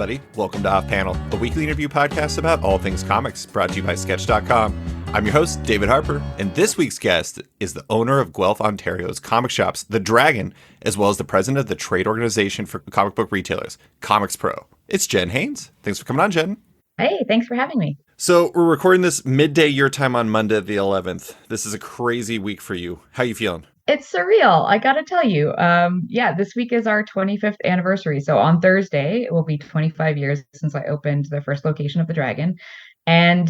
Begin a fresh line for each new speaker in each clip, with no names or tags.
everybody. Welcome to Off Panel, a weekly interview podcast about all things comics, brought to you by Sketch.com. I'm your host, David Harper, and this week's guest is the owner of Guelph, Ontario's comic shops, The Dragon, as well as the president of the trade organization for comic book retailers, ComicsPRO. It's Jenn Haines. Thanks for coming on, Jen.
Hey, thanks for having me.
So we're recording this midday your time on Monday the 11th. This is a crazy week for you. How you feeling?
It's surreal, I gotta tell you. This week is our 25th anniversary. So on Thursday, it will be 25 years since I opened the first location of The Dragon. And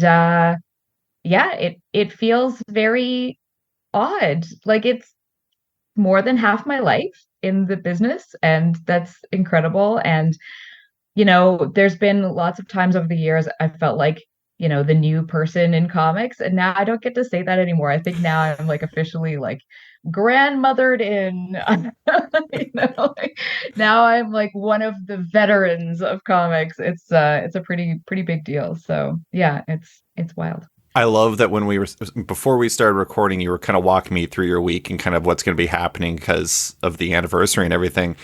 it feels very odd. Like it's more than half my life in the business, and that's incredible. And, you know, there's been lots of times over the years I felt like, you know, the new person in comics, and now I don't get to say that anymore. I think now I'm like officially like grandmothered in. Now I'm like one of the veterans of comics. It's a pretty big deal. So yeah, it's wild.
I love that when before we started recording, you were kind of walking me through your week and kind of what's going to be happening because of the anniversary and everything.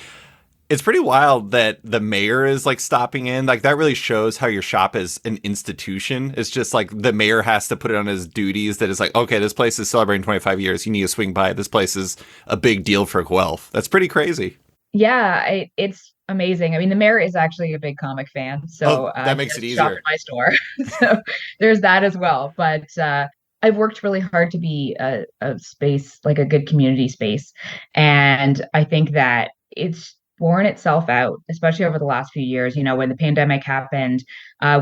It's pretty wild that the mayor is like stopping in. Like that really shows how your shop is an institution. It's just like the mayor has to put it on his duties that is like, okay, this place is celebrating 25 years. You need to swing by. This place is a big deal for Guelph. That's pretty crazy.
Yeah, it's amazing. I mean, the mayor is actually a big comic fan, so
that makes it easier.
Shop at my store, so there's that as well. But I've worked really hard to be a space, like a good community space, and I think that it's borne itself out, especially over the last few years. You know, when the pandemic happened,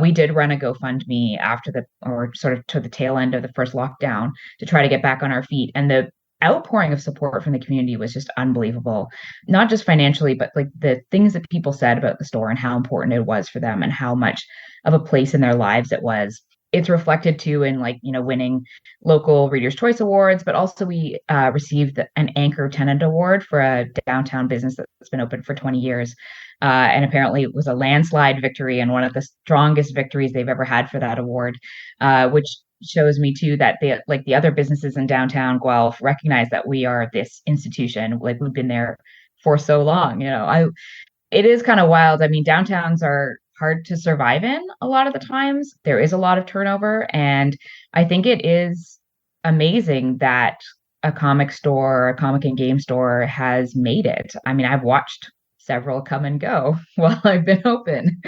we did run a GoFundMe sort of to the tail end of the first lockdown to try to get back on our feet, and the outpouring of support from the community was just unbelievable, not just financially, but like the things that people said about the store and how important it was for them and how much of a place in their lives it was. It's reflected too in like, you know, winning local Reader's Choice Awards, but also we received an Anchor Tenant Award for a downtown business that's been open for 20 years. And apparently it was a landslide victory and one of the strongest victories they've ever had for that award, which shows me too that the other businesses in downtown Guelph recognize that we are this institution. Like we've been there for so long. You know, it is kind of wild. I mean, downtowns are hard to survive in a lot of the times. There is a lot of turnover, and I think it is amazing that a comic store, a comic and game store has made it. I mean, I've watched several come and go while I've been open.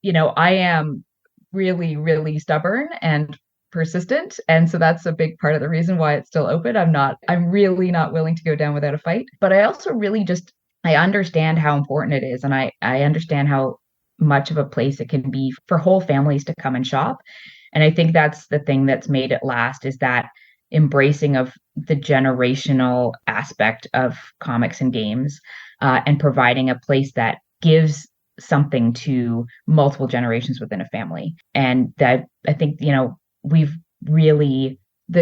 You know, I am really, really stubborn and persistent, and so that's a big part of the reason why it's still open. I'm really not willing to go down without a fight, but I also really I understand how important it is, and I understand how much of a place it can be for whole families to come and shop. And I think that's the thing that's made it last, is that embracing of the generational aspect of comics and games, and providing a place that gives something to multiple generations within a family. And that, I think, you know, the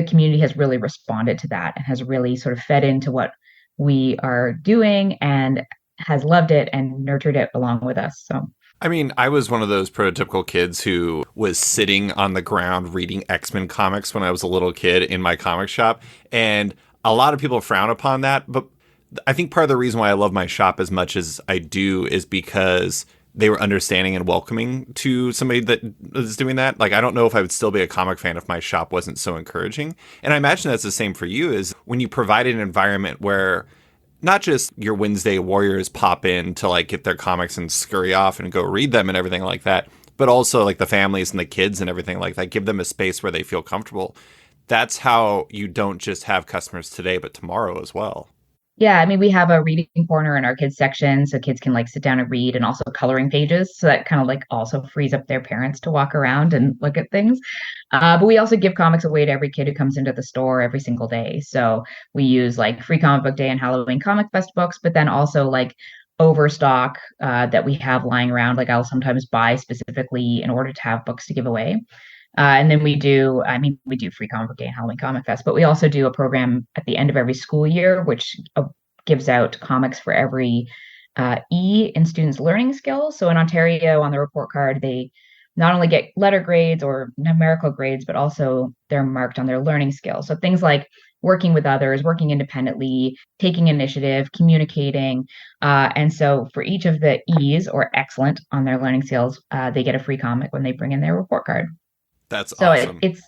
community has really responded to that and has really sort of fed into what we are doing and has loved it and nurtured it along with us. So,
I mean, I was one of those prototypical kids who was sitting on the ground reading X-Men comics when I was a little kid in my comic shop. And a lot of people frown upon that. But I think part of the reason why I love my shop as much as I do is because they were understanding and welcoming to somebody that was doing that. Like, I don't know if I would still be a comic fan if my shop wasn't so encouraging. And I imagine that's the same for you, is when you provide an environment where not just your Wednesday warriors pop in to like get their comics and scurry off and go read them and everything like that, but also like the families and the kids and everything like that, give them a space where they feel comfortable. That's how you don't just have customers today, but tomorrow as well.
Yeah, I mean, we have a reading corner in our kids section, so kids can like sit down and read, and also coloring pages. So that kind of like also frees up their parents to walk around and look at things. But we also give comics away to every kid who comes into the store every single day. So we use like free comic book day and Halloween Comic Fest books, but then also like overstock that we have lying around. Like I'll sometimes buy specifically in order to have books to give away. And then we do free comic book day and Halloween Comic Fest, but we also do a program at the end of every school year, which gives out comics for every E in students' learning skills. So in Ontario, on the report card, they not only get letter grades or numerical grades, but also they're marked on their learning skills. So things like working with others, working independently, taking initiative, communicating. And so for each of the E's or excellent on their learning skills, they get a free comic when they bring in their report card.
That's
So
awesome.
it's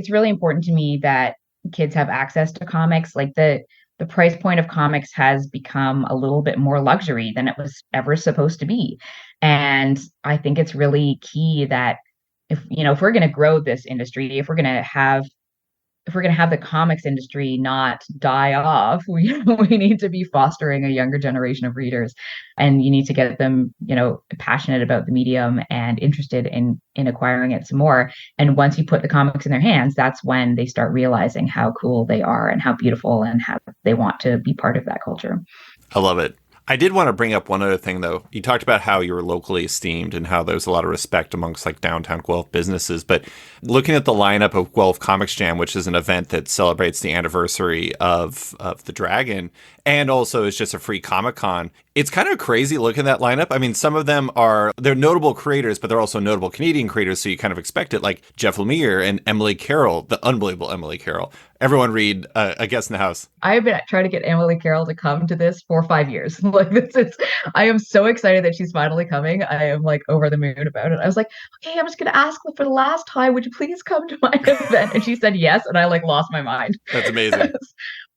really important to me that kids have access to comics. Like the price point of comics has become a little bit more luxury than it was ever supposed to be. And I think it's really key that if we're going to grow this industry, if we're going to have the comics industry not die off, we need to be fostering a younger generation of readers, and you need to get them, passionate about the medium and interested in acquiring it some more. And once you put the comics in their hands, that's when they start realizing how cool they are and how beautiful and how they want to be part of that culture.
I love it. I did want to bring up one other thing, though. You talked about how you were locally esteemed and how there's a lot of respect amongst like downtown Guelph businesses. But looking at the lineup of Guelph Comics Jam, which is an event that celebrates the anniversary of the Dragon, and also is just a free Comic Con, it's kind of crazy looking at that lineup. I mean, some of them they're notable creators, but they're also notable Canadian creators, so you kind of expect it, like Jeff Lemire and Emily Carroll, the unbelievable Emily Carroll. Everyone read A Guest in the House.
I've been trying to get Emily Carroll to come to this for 5 years. Like this is, I am so excited that she's finally coming. I am like over the moon about it. I was like, okay, I'm just gonna ask for the last time, would you please come to my event? And she said yes, and I like lost my mind.
That's amazing.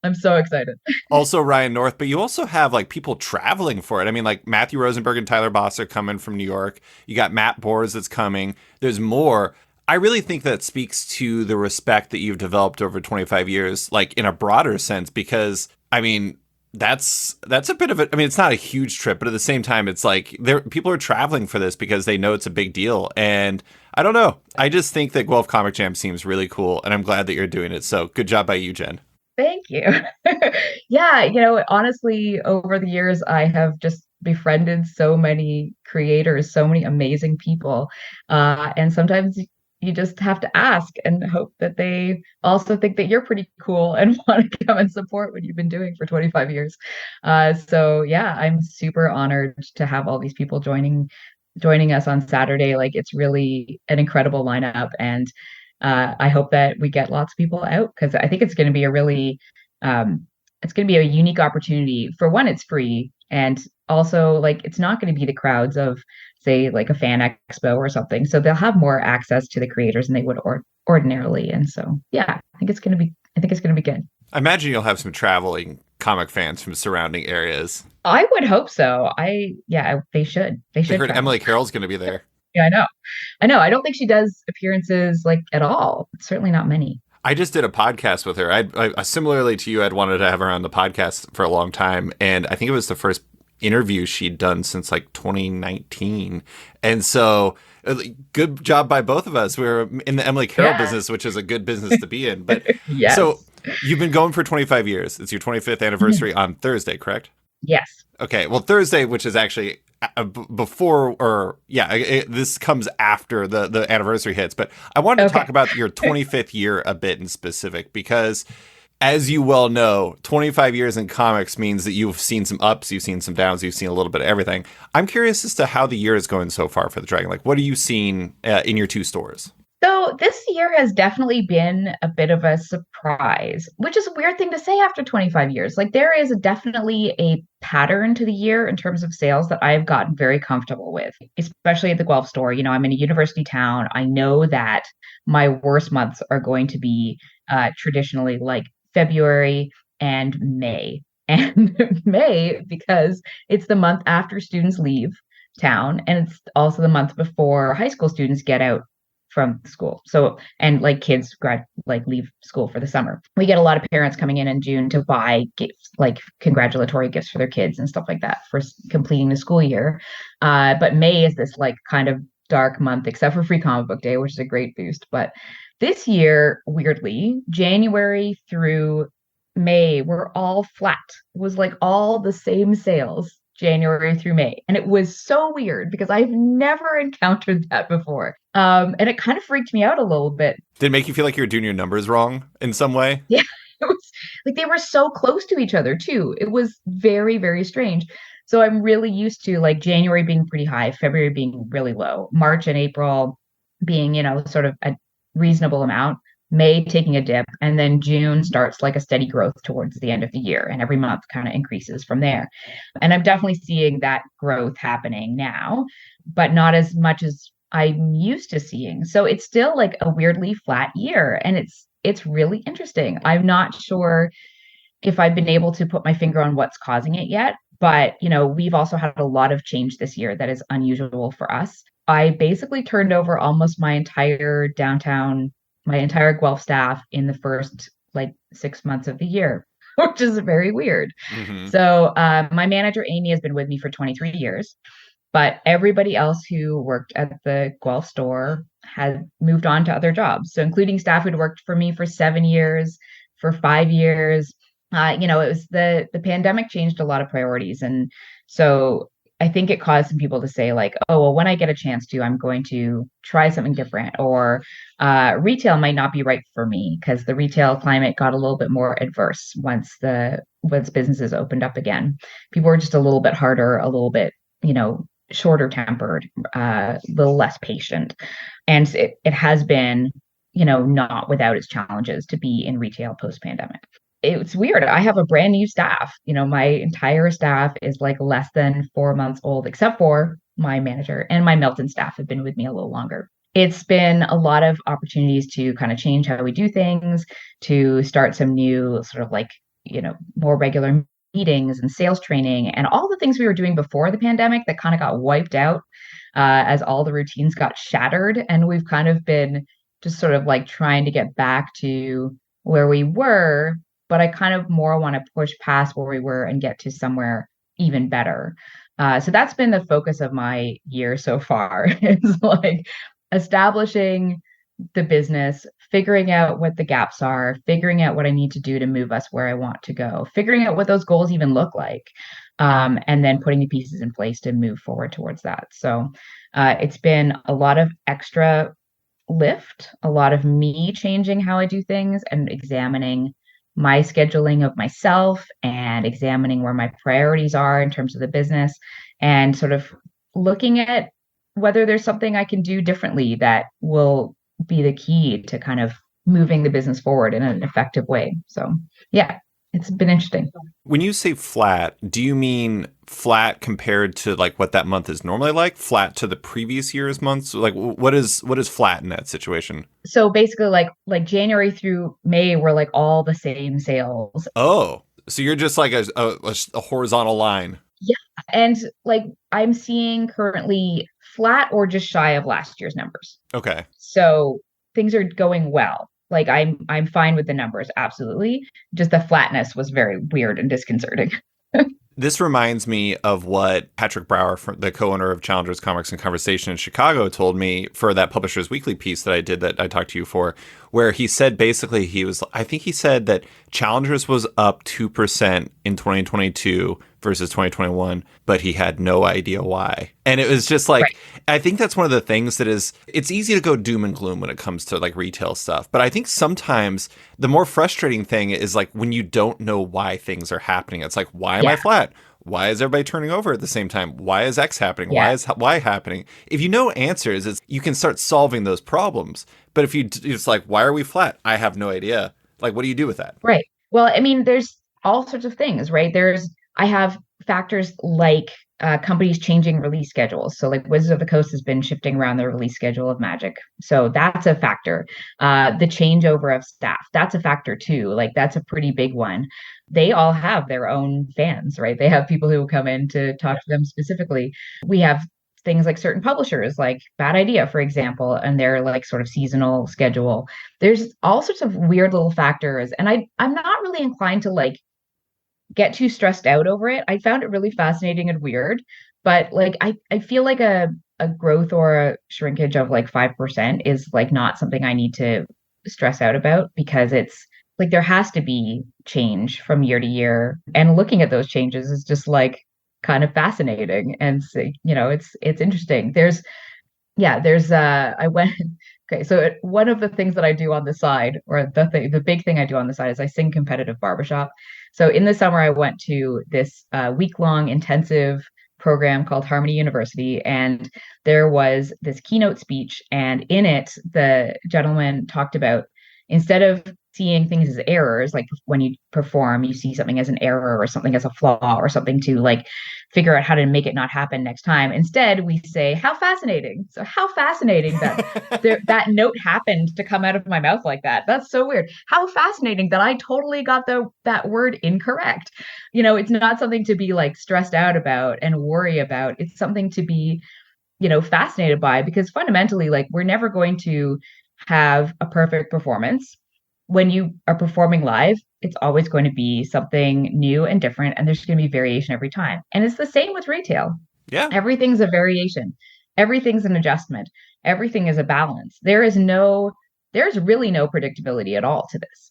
I'm so excited.
Also Ryan North, but you also have like people traveling for it. I mean, like Matthew Rosenberg and Tyler Boss are coming from New York. You got Matt Bors that's coming. There's more. I really think that speaks to the respect that you've developed over 25 years, like in a broader sense, because I mean, that's a bit of it. I mean, it's not a huge trip, but at the same time, it's like people are traveling for this because they know it's a big deal. And I don't know. I just think that Guelph Comic Jam seems really cool, and I'm glad that you're doing it. So good job by you, Jenn.
Thank you. Yeah, honestly, over the years, I have just befriended so many creators, so many amazing people. And sometimes you just have to ask and hope that they also think that you're pretty cool and want to come and support what you've been doing for 25 years. So yeah, I'm super honored to have all these people joining us on Saturday. Like it's really an incredible lineup, and I hope that we get lots of people out because I think it's going to be it's going to be a unique opportunity. For one, it's free, and also like it's not going to be the crowds of say like a fan expo or something. So they'll have more access to the creators than they would ordinarily. And so yeah, I think it's going to be good.
I imagine you'll have some traveling comic fans from surrounding areas.
I would hope so. Yeah, they should. They
I
should
heard
travel.
Emily Carroll's going to be there.
Yeah, I know. I know. I don't think she does appearances like at all. Certainly not many.
I just did a podcast with her. I similarly to you, I'd wanted to have her on the podcast for a long time, and I think it was the first interview she'd done since like 2019. And so, good job by both of us. We're in the Emily Carroll business, which is a good business to be in. But
yes.
So you've been going for 25 years. It's your 25th anniversary on Thursday, correct?
Yes.
Okay. Well, Thursday, which is actually before, or yeah, this comes after the anniversary hits. But I wanted to talk about your 25th year a bit in specific, because as you well know, 25 years in comics means that you've seen some ups, you've seen some downs, you've seen a little bit of everything. I'm curious as to how the year is going so far for the Dragon. Like, what are you seeing in your two stores?
So this year has definitely been a bit of a surprise, which is a weird thing to say after 25 years. Like there is definitely a pattern to the year in terms of sales that I've gotten very comfortable with, especially at the Guelph store. I'm in a university town. I know that my worst months are going to be traditionally like February and May. And May, because it's the month after students leave town, and it's also the month before high school students get out from school. So, and like kids leave school for the summer. We get a lot of parents coming in June to buy gifts, like congratulatory gifts for their kids and stuff like that for completing the school year. But May is this like kind of dark month, except for Free Comic Book Day, which is a great boost. But this year, weirdly, January through May were all flat. It was like all the same sales January through May. And it was so weird because I've never encountered that before. And it kind of freaked me out a little bit.
Did it make you feel like you were doing your numbers wrong in some way?
Yeah, it was like they were so close to each other too. It was very, very strange. So I'm really used to like January being pretty high, February being really low, March and April being, sort of a reasonable amount. May taking a dip, and then June starts like a steady growth towards the end of the year, and every month kind of increases from there. And I'm definitely seeing that growth happening now, but not as much as I'm used to seeing. So it's still like a weirdly flat year, and it's really interesting. I'm not sure if I've been able to put my finger on what's causing it yet. But, we've also had a lot of change this year that is unusual for us. I basically turned over almost my entire Guelph staff in the first like 6 months of the year, which is very weird.
Hmm.
So, my manager, Amy, has been with me for 23 years, but everybody else who worked at the Guelph store had moved on to other jobs. So, including staff who'd worked for me for 7 years, for 5 years. It was the pandemic changed a lot of priorities, and so I think it caused some people to say like, oh, well, when I get a chance to, I'm going to try something different, or retail might not be right for me because the retail climate got a little bit more adverse once businesses opened up again. People were just a little bit harder, a little bit, shorter tempered, a little less patient. And it has been, not without its challenges to be in retail post pandemic. It's weird. I have a brand new staff. My entire staff is like less than 4 months old, except for my manager, and my Milton staff have been with me a little longer. It's been a lot of opportunities to kind of change how we do things, to start some new sort of like, more regular meetings and sales training and all the things we were doing before the pandemic that kind of got wiped out as all the routines got shattered. And we've kind of been just sort of like trying to get back to where we were, but I kind of more want to push past where we were and get to somewhere even better. So that's been the focus of my year so far. It's like establishing the business, figuring out what the gaps are, figuring out what I need to do to move us where I want to go, figuring out what those goals even look like, and then putting the pieces in place to move forward towards that. So it's been a lot of extra lift, a lot of me changing how I do things and examining my scheduling of myself and examining where my priorities are in terms of the business and sort of looking at whether there's something I can do differently that will be the key to kind of moving the business forward in an effective way. So, yeah, it's been interesting.
When you say flat, do you mean flat compared to like what that month is normally like? Flat to the previous year's months? Like what is flat in that situation?
So basically like January through May were like all the same sales.
Oh, so you're just like a horizontal line.
Yeah. And like I'm seeing currently flat or just shy of last year's numbers.
Okay.
So things are going well. Like I'm fine with the numbers, absolutely. Just the flatness was very weird and disconcerting.
This reminds me of what Patrick Brower, the co-owner of Challengers Comics and Conversation in Chicago, told me for that Publishers Weekly piece that I did that I talked to you for, where he said basically I think he said that Challengers was up 2% in 2022 versus 2021, but he had no idea why. And it was just like, right. I think that's one of the things that it's easy to go doom and gloom when it comes to like retail stuff. But I think sometimes the more frustrating thing is like when you don't know why things are happening. It's like, why am I flat? Why is everybody turning over at the same time? Why is X happening?
Yeah.
Why is Y happening? If you know answers, you can start solving those problems. But if it's like, why are we flat? I have no idea. Like, what do you do with that?
Right. Well, I mean, there's all sorts of things, right? I have factors like companies changing release schedules. So, like Wizards of the Coast has been shifting around their release schedule of Magic. So that's a factor. The changeover of staff, that's a factor too. Like that's a pretty big one. They all have their own fans, right? They have people who come in to talk to them specifically. We have things like certain publishers, like Bad Idea, for example, and their like sort of seasonal schedule. There's all sorts of weird little factors. And I'm not really inclined to like get too stressed out over it. I found it really fascinating and weird, but like I feel like a growth or a shrinkage of like 5% is like not something I need to stress out about because it's like there has to be change from year to year. And looking at those changes is just like kind of fascinating. And so, it's interesting. I went okay, so one of the things that I do on the side, or the big thing I do on the side, is I sing competitive barbershop. So in the summer I went to this week-long intensive program called Harmony University, and there was this keynote speech, and in it the gentleman talked about instead of seeing things as errors, like when you perform, you see something as an error or something as a flaw or something to like figure out how to make it not happen next time. Instead, we say, how fascinating. So how fascinating that that note happened to come out of my mouth like that. That's so weird. How fascinating that I totally got that word incorrect. It's not something to be like stressed out about and worry about. It's something to be fascinated by, because fundamentally, like, we're never going to have a perfect performance. When you are performing live, it's always going to be something new and different, and there's going to be variation every time. And it's the same with retail.
Yeah.
Everything's a variation, everything's an adjustment, everything is a balance. There's really no predictability at all to this.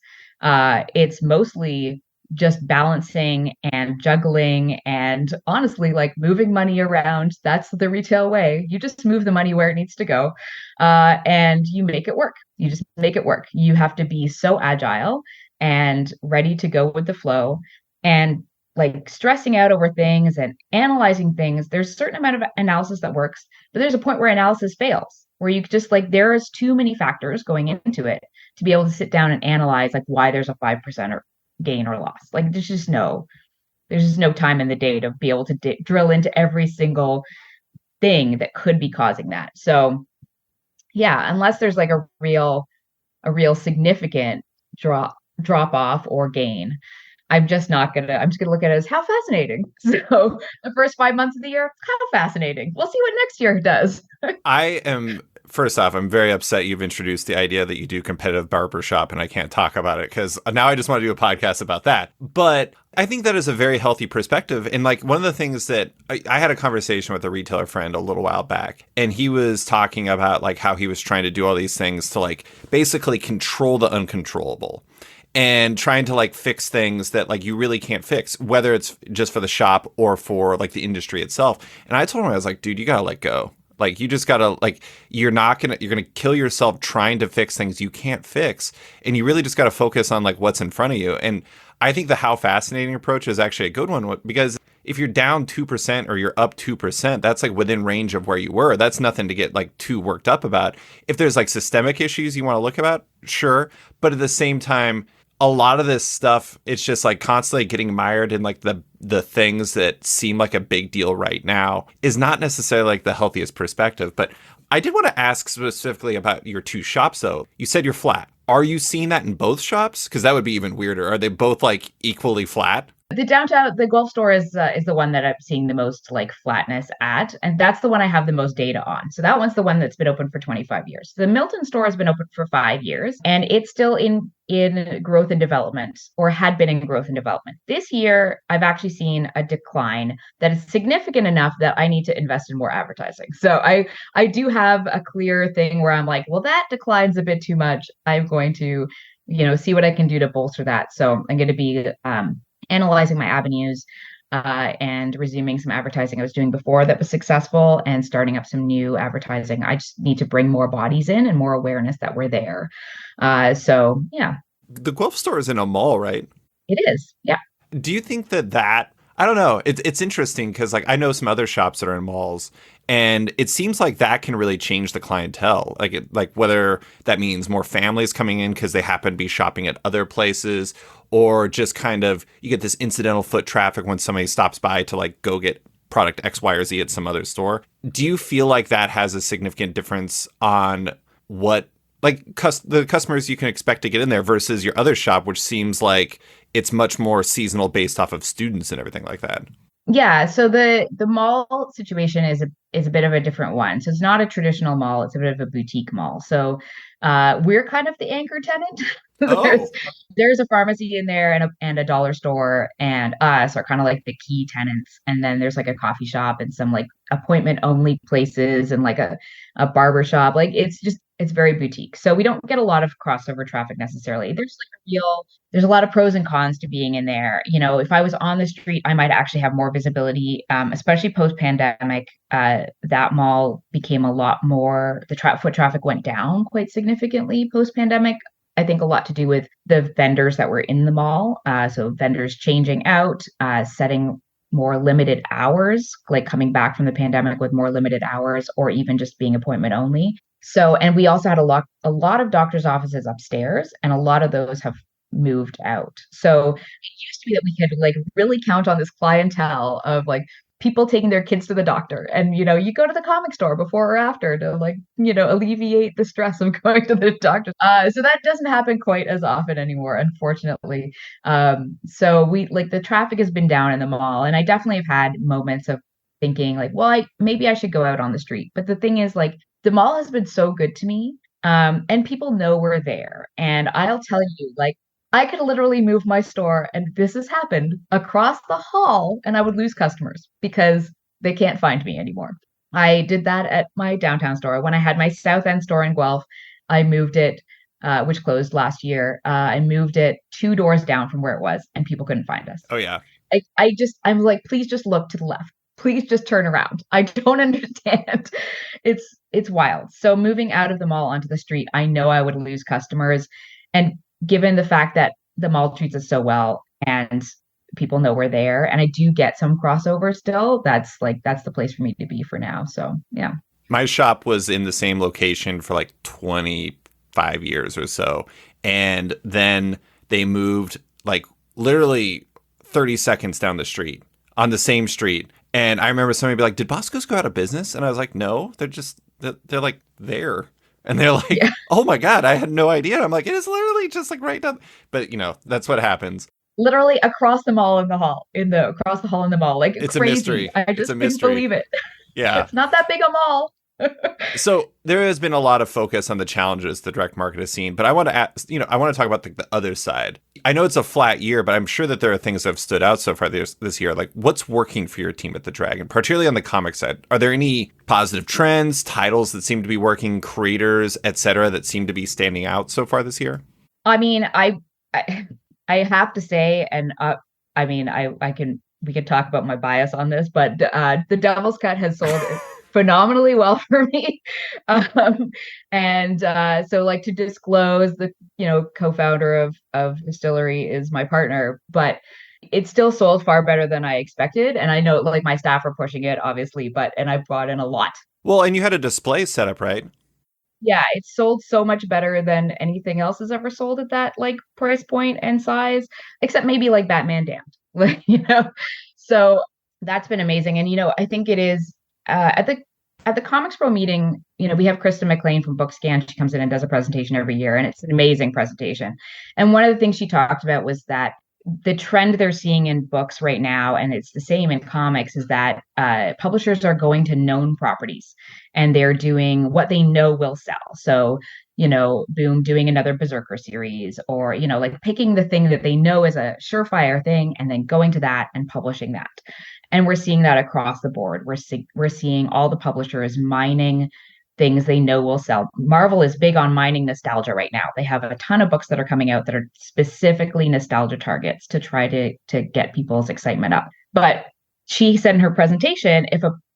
It's mostly just balancing and juggling and honestly like moving money around. That's the retail way. You just move the money where it needs to go, and you make it work. You just make it work. You have to be so agile and ready to go with the flow, and like stressing out over things and analyzing things. There's a certain amount of analysis that works, but there's a point where analysis fails, where you just like there is too many factors going into it to be able to sit down and analyze like why there's a 5% or gain or loss. Like there's just no time in the day to be able to drill into every single thing that could be causing that. So yeah, unless there's like a real significant drop off or gain, I'm just gonna look at it as how fascinating. So the first 5 months of the year, how fascinating. We'll see what next year does.
I am, first off, I'm very upset you've introduced the idea that you do competitive barbershop and I can't talk about it because now I just want to do a podcast about that. But I think that is a very healthy perspective. And like one of the things that I had a conversation with a retailer friend a little while back, and he was talking about like how he was trying to do all these things to like basically control the uncontrollable, and trying to like fix things that like you really can't fix, whether it's just for the shop or for like the industry itself. And I told him, I was like, dude, you gotta let go. Like you just gotta like you're gonna kill yourself trying to fix things you can't fix, and you really just gotta focus on like what's in front of you. And I think the how fascinating approach is actually a good one, because if you're down 2% or you're up 2%, that's like within range of where you were. That's nothing to get like too worked up about. If there's like systemic issues you want to look about, sure, but at the same time, a lot of this stuff, it's just like constantly getting mired in like the things that seem like a big deal right now is not necessarily like the healthiest perspective. But I did want to ask specifically about your two shops, though. You said you're flat. Are you seeing that in both shops? Because that would be even weirder. Are they both like equally flat?
The Guelph store is the one that I'm seeing the most like flatness at, and that's the one I have the most data on. So that one's the one that's been open for 25 years. The Milton store has been open for 5 years, and it's still in growth and development, or had been in growth and development. This year, I've actually seen a decline that is significant enough that I need to invest in more advertising. So I do have a clear thing where I'm like, well, that decline's a bit too much. I'm going to see what I can do to bolster that. So I'm going to be analyzing my avenues, and resuming some advertising I was doing before that was successful, and starting up some new advertising. I just need to bring more bodies in and more awareness that we're there. So yeah,
The Guelph store is in a mall, right?
it is. Yeah.
Do you think that I don't know. It's interesting because like I know some other shops that are in malls, and it seems like that can really change the clientele. Like whether that means more families coming in because they happen to be shopping at other places, or just kind of you get this incidental foot traffic when somebody stops by to like go get product X, Y, or Z at some other store. Do you feel like that has a significant difference on what like the customers you can expect to get in there versus your other shop, which seems like it's much more seasonal based off of students and everything like that?
Yeah, so the mall situation is a bit of a different one. So it's not a traditional mall, it's a bit of a boutique mall. So we're kind of the anchor tenant. There's
Oh,
there's a pharmacy in there, and a dollar store, and us are kind of like the key tenants. And then there's like a coffee shop and some like appointment only places, and like a barber shop. Like it's very boutique. So we don't get a lot of crossover traffic necessarily. There's a lot of pros and cons to being in there. If I was on the street, I might actually have more visibility, especially post pandemic. That mall became a lot more, foot traffic went down quite significantly post pandemic. I think a lot to do with the vendors that were in the mall. So vendors changing out, setting more limited hours, like coming back from the pandemic with more limited hours, or even just being appointment only. So, and we also had a lot of doctors' offices upstairs, and a lot of those have moved out. So it used to be that we could like really count on this clientele of like people taking their kids to the doctor. And you go to the comic store before or after to like, alleviate the stress of going to the doctor. So that doesn't happen quite as often anymore, unfortunately. So we like the traffic has been down in the mall, and I definitely have had moments of thinking like, well, maybe I should go out on the street. But the thing is, like, the mall has been so good to me. And people know we're there. And I'll tell you, like, I could literally move my store, and this has happened across the hall, and I would lose customers because they can't find me anymore. I did that at my downtown store. When I had my South End store in Guelph, I moved it, which closed last year. I moved it 2 doors down from where it was, and people couldn't find us.
Oh yeah.
I'm like, please just look to the left. Please just turn around. I don't understand. It's wild. So moving out of the mall onto the street, I know I would lose customers. And given the fact that the mall treats us so well and people know we're there, and I do get some crossover still, that's the place for me to be for now. So yeah.
My shop was in the same location for like 25 years or so. And then they moved like literally 30 seconds down the street on the same street. And I remember somebody be like, "Did Bosco's go out of business?" And I was like, "No, they're like there." And they're like,
Yeah.
"Oh my God, I had no idea." And I'm like, "It is literally just like right down." But that's what happens.
Literally across the mall in the hall, across the hall in the mall. Like
It's a
crazy.
mystery.
I
It's a
just couldn't
mystery.
believe it.
Yeah.
It's not that big a mall.
So there has been a lot of focus on the challenges the direct market has seen, but I want to ask, I want to talk about the other side. I know it's a flat year, but I'm sure that there are things that have stood out so far this year. Like, what's working for your team at the Dragon, particularly on the comic side? Are there any positive trends, titles that seem to be working, creators, etc., that seem to be standing out so far this year?
I mean, I, I have to say, and I mean, I can we can talk about my bias on this, but the Devil's Cut has sold phenomenally well for me. Um, and so, like, to disclose, the co-founder of Distillery is my partner, but it still sold far better than I expected. And I know like my staff are pushing it, obviously, and I brought in a lot.
Well, and you had a display set up, right?
Yeah, it's sold so much better than anything else has ever sold at that like price point and size, except maybe like Batman Damned. So that's been amazing. And I think it is at the Comics Pro meeting, we have Krista McLean from Bookscan. She comes in and does a presentation every year, and it's an amazing presentation. And one of the things she talked about was that the trend they're seeing in books right now, and it's the same in comics, is that publishers are going to known properties and they're doing what they know will sell. So, Boom doing another Berserker series, or, like picking the thing that they know is a surefire thing and then going to that and publishing that. And we're seeing that across the board. We're seeing all the publishers mining things they know will sell. Marvel is big on mining nostalgia right now. They have a ton of books that are coming out that are specifically nostalgia targets to try to get people's excitement up. But she said in her presentation,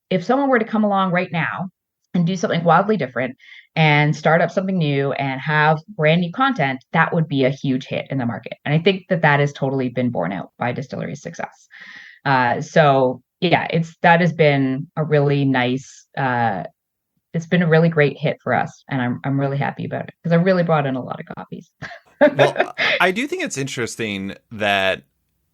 if someone were to come along right now and do something wildly different and start up something new and have brand new content, that would be a huge hit in the market. And I think that has totally been borne out by Distillery's success. So yeah, that has been a really nice it's been a really great hit for us, and I'm really happy about it because I really brought in a lot of copies.
Well, I do think it's interesting that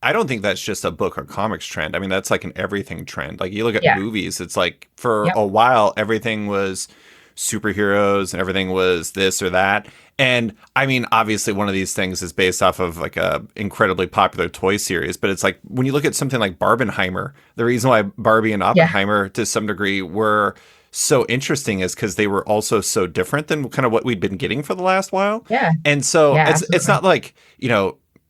I don't think that's just a book or comics trend. I mean, that's like an everything trend. Like you look at
Yeah.
movies, it's like for
Yep.
a while everything was superheroes and everything was this or that. And I mean, obviously one of these things is based off of like a incredibly popular toy series, but it's like when you look at something like Barbenheimer, the reason why Barbie and
Yeah.
Oppenheimer to some degree were so interesting is because they were also so different than kind of what we'd been getting for the last while.
Yeah.
And so
Yeah.
it's
Absolutely.
not like,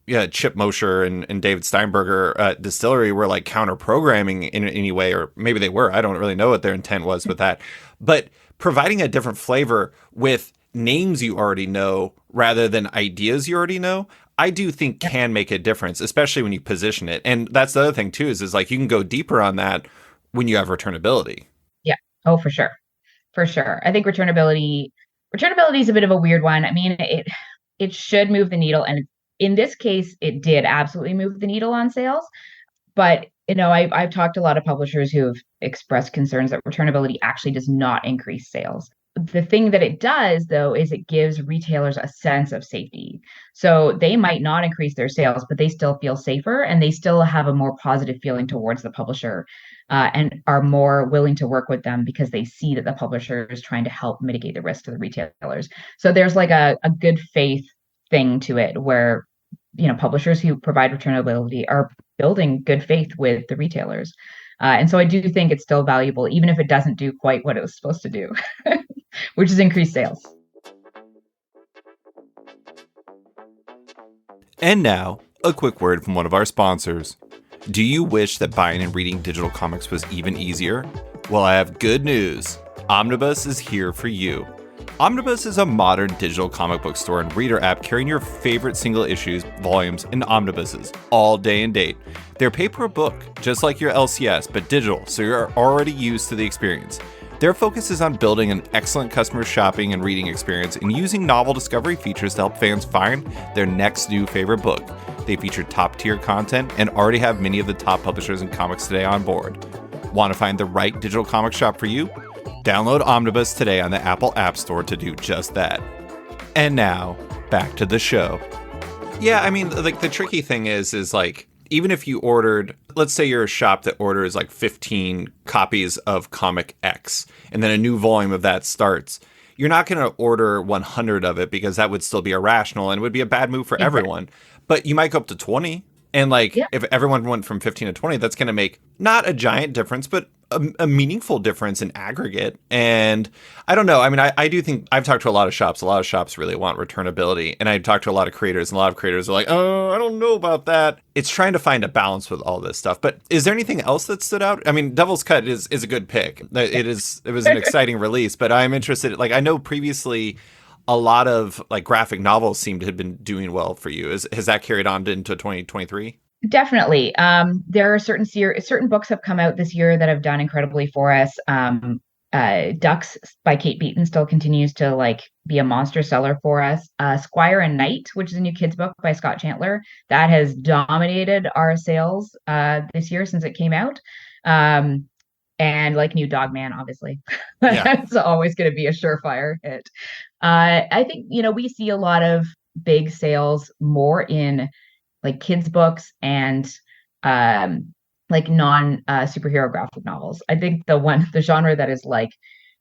yeah, Chip Mosher and David Steinberger Distillery were like counter programming in any way, or maybe they were. I don't really know what their intent was with that. But providing a different flavor with names you already know rather than ideas you already know, I do think
Yep.
can make a difference, especially when you position it. And that's the other thing too, is like you can go deeper on that when you have returnability.
Yeah. Oh, for sure. For sure. I think returnability is a bit of a weird one. I mean, it should move the needle, and in this case, it did absolutely move the needle on sales. But I've talked to a lot of publishers who have expressed concerns that returnability actually does not increase sales. the thing that it does, though, is it gives retailers a sense of safety. So they might not increase their sales, but they still feel safer and they still have a more positive feeling towards the publisher, and are more willing to work with them because they see that the publisher is trying to help mitigate the risk to the retailers. So there's like a good faith thing to it where, publishers who provide returnability are building good faith with the retailers. And so I do think it's still valuable, even if it doesn't do quite what it was supposed to do, which is increase sales.
And now, a quick word from one of our sponsors. Do you wish that buying and reading digital comics was even easier? Well, I have good news. Omnibus is here for you. Omnibus is a modern digital comic book store and reader app carrying your favorite single issues, volumes, and omnibuses, all day and date. They're pay per book, just like your LCS, but digital, so you're already used to the experience. Their focus is on building an excellent customer shopping and reading experience and using novel discovery features to help fans find their next new favorite book. They feature top-tier content and already have many of the top publishers in comics today on board. Want to find the right digital comic shop for you? Download Omnibus today on the Apple App Store to do just that. And now, back to the show. Yeah, I mean, like, the tricky thing is like, even if you ordered, let's say you're a shop that orders like 15 copies of Comic X, and then a new volume of that starts, you're not going to order 100 of it because that would still be irrational and it would be a bad move for everyone. But you might go up to 20. And like, if everyone went from 15 to 20, that's going to make not a giant difference, but a meaningful difference in aggregate. And I don't know. I mean, I do think I've talked to a lot of shops. A lot of shops really want returnability. And I've talked to a lot of creators, and a lot of creators are like, oh, I don't know about that. It's trying to find a balance with all this stuff. But is there anything else that stood out? I mean, Devil's Cut is a good pick. It was an exciting release, but I'm interested. Like, I know previously a lot of like graphic novels seem to have been doing well for you. Has that carried on into 2023?
Definitely. There are certain books have come out this year that have done incredibly for us. Ducks by Kate Beaton still continues to like be a monster seller for us. Squire and Knight, which is a new kids book by Scott Chandler, that has dominated our sales this year since it came out. And like New Dog Man, obviously, that's always going to be a surefire hit. I think, we see a lot of big sales more in like kids books and like non superhero graphic novels. I think the genre that is like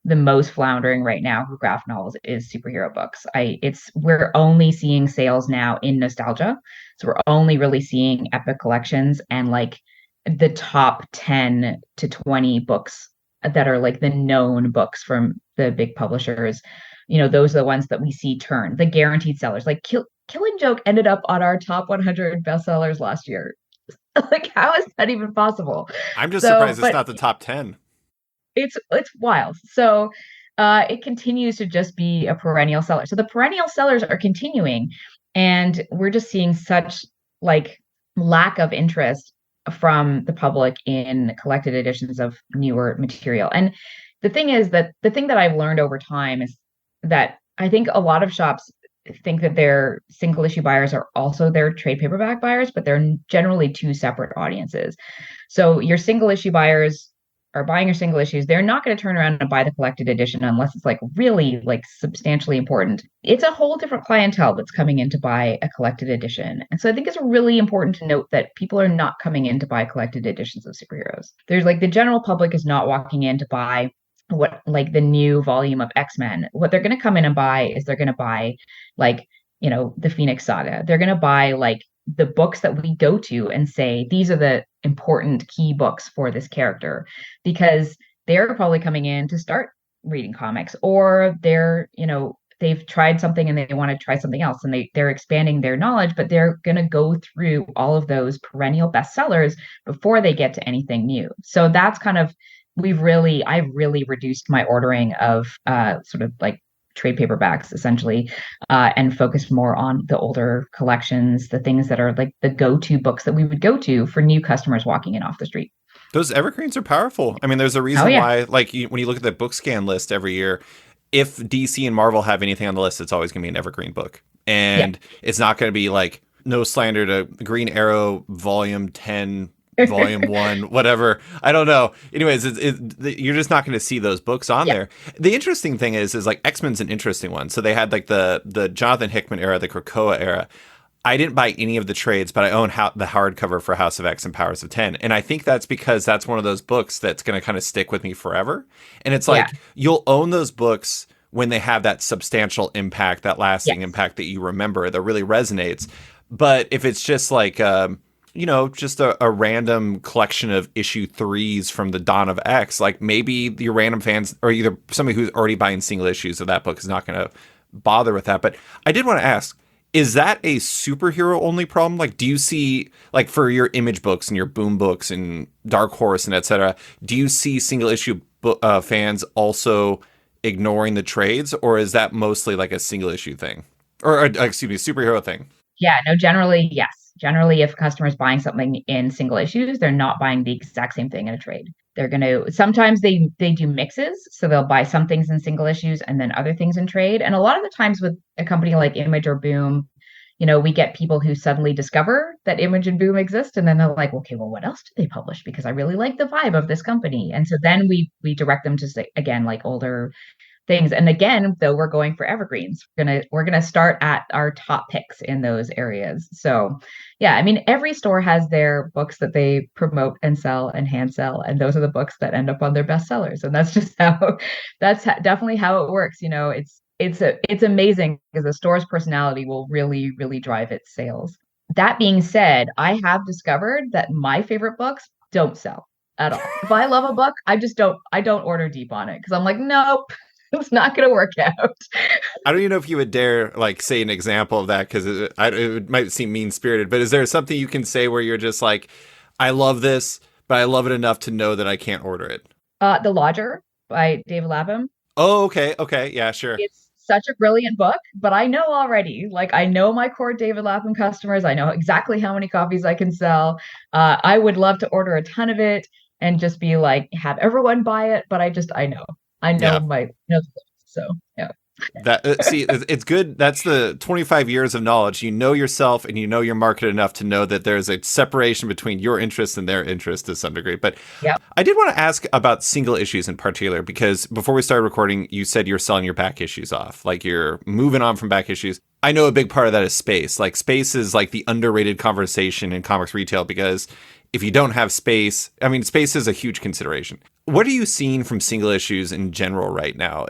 the most floundering right now for graphic novels is superhero books. We're only seeing sales now in nostalgia. So we're only really seeing epic collections and like the top 10 to 20 books that are like the known books from the big publishers. Those are the ones that we see turn, the guaranteed sellers. Like Killing Joke ended up on our top 100 bestsellers last year. Like, how is that even possible?
I'm just surprised it's not the top 10.
It's wild. So it continues to just be a perennial seller. So the perennial sellers are continuing, and we're just seeing such like lack of interest from the public in collected editions of newer material. And the thing that I've learned over time is that I think a lot of shops think that their single issue buyers are also their trade paperback buyers, but they're generally two separate audiences. So your single issue buyers are buying your single issues. They're not going to turn around and buy the collected edition unless it's like really like substantially important. It's a whole different clientele that's coming in to buy a collected edition. And so I think it's really important to note that people are not coming in to buy collected editions of superheroes. There's like the general public is not walking in to buy what like the new volume of X-Men. What they're going to come in and buy is they're going to buy like, the Phoenix Saga. They're going to buy like the books that we go to and say, these are the important key books for this character, because they're probably coming in to start reading comics, or they've tried something and they want to try something else, and they're expanding their knowledge, but they're going to go through all of those perennial bestsellers before they get to anything new. So that's kind of, I've really reduced my ordering of sort of like trade paperbacks essentially, and focused more on the older collections, the things that are like the go-to books that we would go to for new customers walking in off the street.
Those evergreens are powerful. I mean, there's a reason why, like, when you look at the book scan list every year, if DC and Marvel have anything on the list, it's always going to be an evergreen book. And it's not going to be like, no slander to Green Arrow Volume 10 volume one, whatever. I don't know. Anyways, you're just not going to see those books on
Yeah,
there. The interesting thing is like X-Men's an interesting one. So they had like the Jonathan Hickman era, the Krakoa era. I didn't buy any of the trades, but I own the hardcover for House of X and Powers of 10. And I think that's because that's one of those books that's going to kind of stick with me forever. And it's
yeah,
like you'll own those books when they have that substantial impact, that lasting
yes,
impact that you remember, that really resonates. But if it's just like, just a random collection of issue threes from the Dawn of X, like maybe your random fans or either somebody who's already buying single issues of that book is not going to bother with that. But I did want to ask, is that a superhero only problem? Like, do you see, like, for your Image books and your Boom books and Dark Horse and etc., do you see single issue fans also ignoring the trades, or is that mostly like a single issue thing, or excuse me, superhero thing?
yeah. No, generally, yes. Generally, if a customer is buying something in single issues, they're not buying the exact same thing in a trade. They're gonna sometimes they do mixes, so they'll buy some things in single issues and then other things in trade. And a lot of the times with a company like Image or Boom, we get people who suddenly discover that Image and Boom exist, and then they're like, okay, well, what else do they publish? Because I really like the vibe of this company. And so then we direct them to say again, like older things. And again, though, we're going for evergreens. We're gonna start at our top picks in those areas. So yeah, I mean, every store has their books that they promote and sell and hand sell, and those are the books that end up on their bestsellers. And that's just how definitely how it works. It's amazing because the store's personality will really, really drive its sales. That being said, I have discovered that my favorite books don't sell at all. If I love a book, I don't order deep on it because I'm like, nope, it's not going to work out.
I don't even know if you would dare like say an example of that because it might seem mean spirited. But is there something you can say where you're just like, I love this, but I love it enough to know that I can't order it?
The Lodger by David Lapham.
Oh, okay, yeah, sure.
It's such a brilliant book, but I know already, like I know my core David Lapham customers. I know exactly how many copies I can sell. I would love to order a ton of it and just be like, have everyone buy it, but I know
Yeah.
know, so yeah.
That see, it's good. That's the 25 years of knowledge. You know yourself and you know your market enough to know that there's a separation between your interest and their interest to some degree. But
Yeah.
I did want to ask about single issues in particular because before we started recording, you said you're selling your back issues off, like you're moving on from back issues. I know a big part of that is space. Like space is like the underrated conversation in comics retail because if you don't have space, I mean, space is a huge consideration. What are you seeing from single issues in general right now?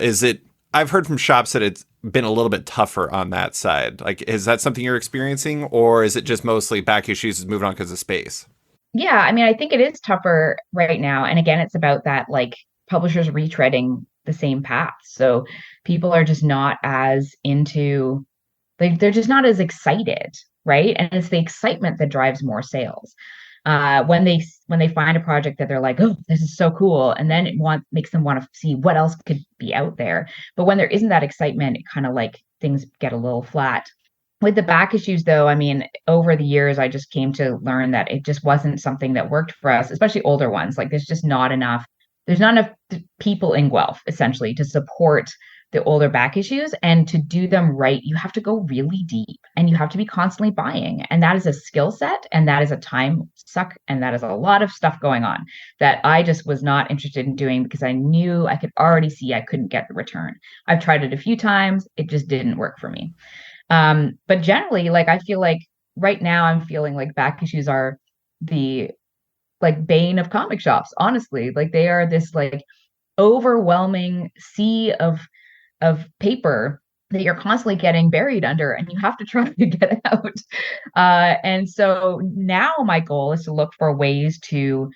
I've heard from shops that it's been a little bit tougher on that side. Like, is that something you're experiencing, or is it just mostly back issues is moving on because of space?
Yeah, I mean, I think it is tougher right now. And again, it's about that like publishers retreading the same path. So people are just not as into, like, they're just not as excited, right? And it's the excitement that drives more sales. When they find a project that they're like, oh, this is so cool, and then makes them want to see what else could be out there. But when there isn't that excitement, it kind of like things get a little flat. With the back issues, though, I mean, over the years, I just came to learn that it just wasn't something that worked for us, especially older ones. Like, there's just not enough. There's not enough people in Guelph, essentially, to support the older back issues. And to do them right, you have to go really deep and you have to be constantly buying. And that is a skill set and that is a time suck. And that is a lot of stuff going on that I just was not interested in doing because I knew I could already see I couldn't get the return. I've tried it a few times, it just didn't work for me. But generally, like I feel like right now I'm feeling like back issues are the like bane of comic shops, honestly. Like they are this like overwhelming sea of paper that you're constantly getting buried under and you have to try to get out. And so now my goal is to look for ways to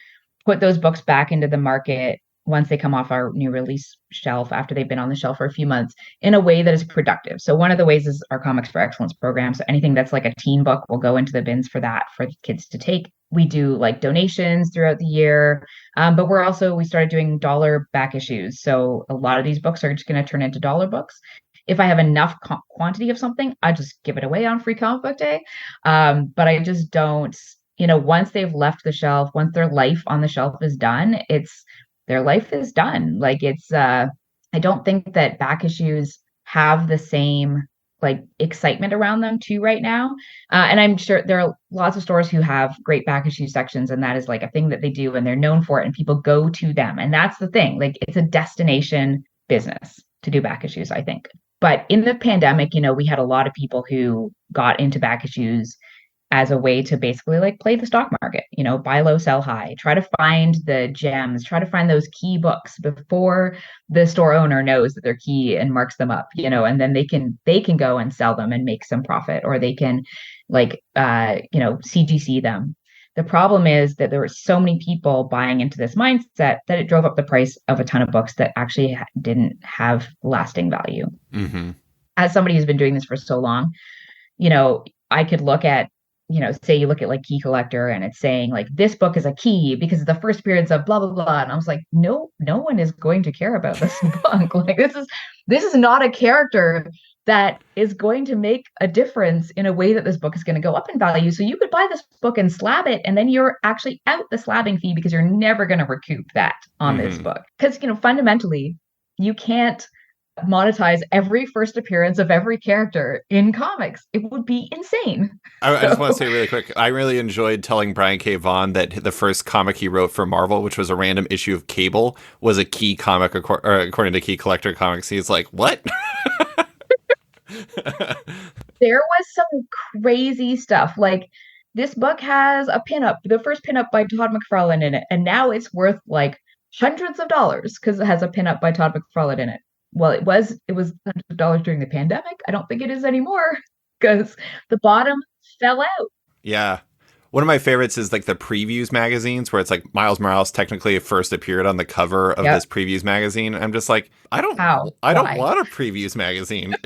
put those books back into the market once they come off our new release shelf after they've been on the shelf for a few months in a way that is productive. So one of the ways is our Comics for Excellence program. So anything that's like a teen book will go into the bins for that for kids to take. We do like donations throughout the year, but we started doing dollar back issues. So a lot of these books are just going to turn into dollar books. If I have enough quantity of something, I just give it away on Free Comic Book Day. But I just don't, once they've left the shelf, once their life on the shelf is done, their life is done. Like I don't think that back issues have the same like excitement around them too right now. And I'm sure there are lots of stores who have great back issue sections, and that is like a thing that they do, and they're known for it, and people go to them. And that's the thing, like it's a destination business to do back issues, I think. But in the pandemic, we had a lot of people who got into back issues as a way to basically like play the stock market, buy low, sell high, try to find the gems, try to find those key books before the store owner knows that they're key and marks them up, and then they can go and sell them and make some profit, or they can like CGC them. The problem is that there were so many people buying into this mindset that it drove up the price of a ton of books that actually didn't have lasting value.
Mm-hmm.
As somebody who's been doing this for so long, I could look at, say you look at like Key Collector and it's saying like this book is a key because of the first appearance of blah blah blah. And I was like, no one is going to care about this book. Like this is not a character that is going to make a difference in a way that this book is going to go up in value. So you could buy this book and slab it, and then you're actually out the slabbing fee because you're never going to recoup that on this book. Because fundamentally, you can't monetize every first appearance of every character in comics. It would be insane.
I just want to say really quick, I really enjoyed telling Brian K. Vaughan that the first comic he wrote for Marvel, which was a random issue of Cable, was a key comic according to Key Collector Comics. He's like, what?
There was some crazy stuff. Like this book has a pinup, the first pinup by Todd McFarlane in it, and now it's worth like hundreds of dollars because it has a pinup by Todd McFarlane in it. Well, it was hundreds of dollars during the pandemic. I don't think it is anymore because the bottom fell out.
Yeah. One of my favorites is like the previews magazines where it's like Miles Morales technically first appeared on the cover of this previews magazine. I'm just like, I don't want a previews magazine.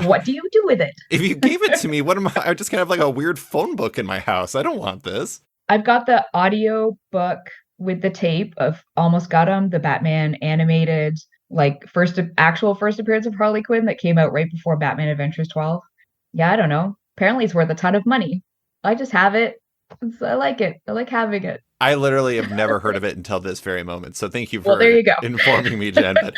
What do you do with it?
If you gave it to me, I just kind of have like a weird phone book in my house. I don't want this.
I've got the audio book with the tape of Almost Got 'Em, the Batman animated, like actual first appearance of Harley Quinn that came out right before Batman Adventures 12. Yeah, I don't know. Apparently it's worth a ton of money. I just have it. I like it. I like having it.
I literally have never heard of it until this very moment. So thank you for
there you go.
informing me, Jen. But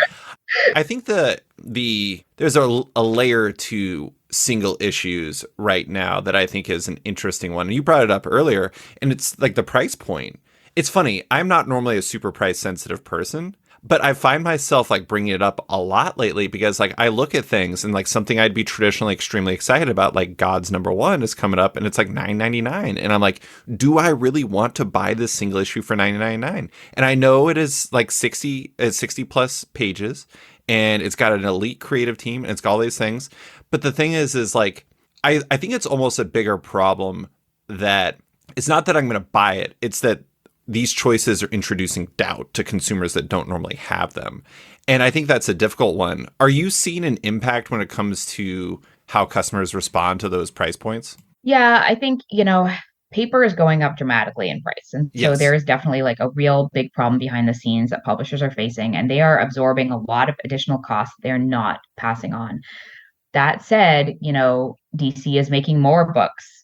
I think there's a layer to single issues right now that I think is an interesting one. And you brought it up earlier, and it's like the price point. It's funny. I'm not normally a super price sensitive person, but I find myself like bringing it up a lot lately because like I look at things and like something I'd be traditionally extremely excited about, like God's #1 is coming up and it's like $9.99. And I'm like, do I really want to buy this single issue for $9.99? And I know it is like 60 plus pages and it's got an elite creative team and it's got all these things. But the thing is like, I think it's almost a bigger problem that it's not that I'm going to buy it. It's that these choices are introducing doubt to consumers that don't normally have them. And I think that's a difficult one. Are you seeing an impact when it comes to how customers respond to those price points?
Yeah, I think, paper is going up dramatically in price. And so there is definitely like a real big problem behind the scenes that publishers are facing, and they are absorbing a lot of additional costs they're not passing on. That said, DC is making more books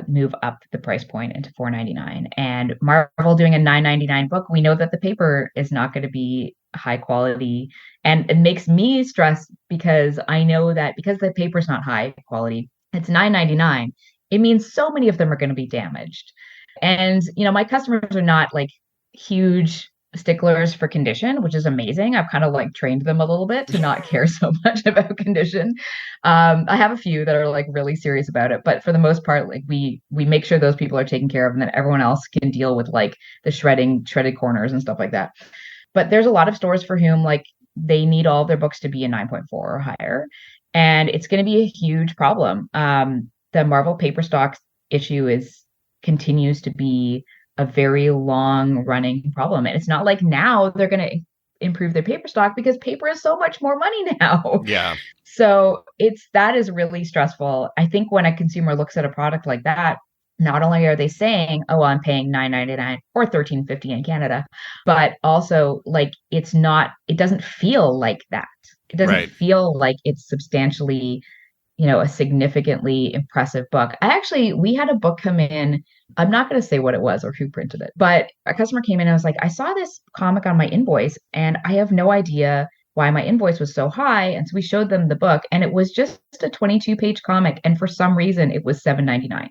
move up the price point into $4.99, and Marvel doing a $9.99 book. We know that the paper is not going to be high quality, and it makes me stress because I know that because the paper is not high quality, it's $9.99. It means so many of them are going to be damaged, and my customers are not like huge sticklers for condition, which is amazing. I've kind of like trained them a little bit to not care so much about condition. I have a few that are like really serious about it, but for the most part, like we make sure those people are taken care of, and then everyone else can deal with like the shredded corners and stuff like that. But there's a lot of stores for whom like they need all of their books to be a 9.4 or higher, and it's going to be a huge problem. The Marvel paper stock issue continues to be a very long running problem. And it's not like now they're going to improve their paper stock because paper is so much more money now.
Yeah.
So that is really stressful. I think when a consumer looks at a product like that, not only are they saying, oh, I'm paying $9.99 or $13.50 in Canada, but also like it doesn't feel like that. It doesn't feel like it's substantially, a significantly impressive book. We had a book come in. I'm not going to say what it was or who printed it, but a customer came in and was like, I saw this comic on my invoice and I have no idea why my invoice was so high. And so we showed them the book, and it was just a 22-page comic. And for some reason, it was $7.99.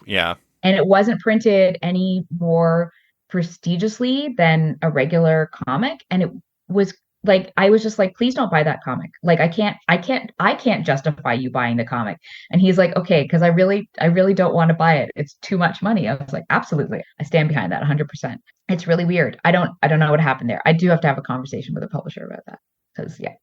Yeah.
And it wasn't printed any more prestigiously than a regular comic. And it was like, I was just like, please don't buy that comic. Like, I can't justify you buying the comic. And he's like, okay, because I really don't want to buy it. It's too much money. I was like, absolutely. I stand behind that 100%. It's really weird. I don't know what happened there. I do have to have a conversation with a publisher about that because yeah,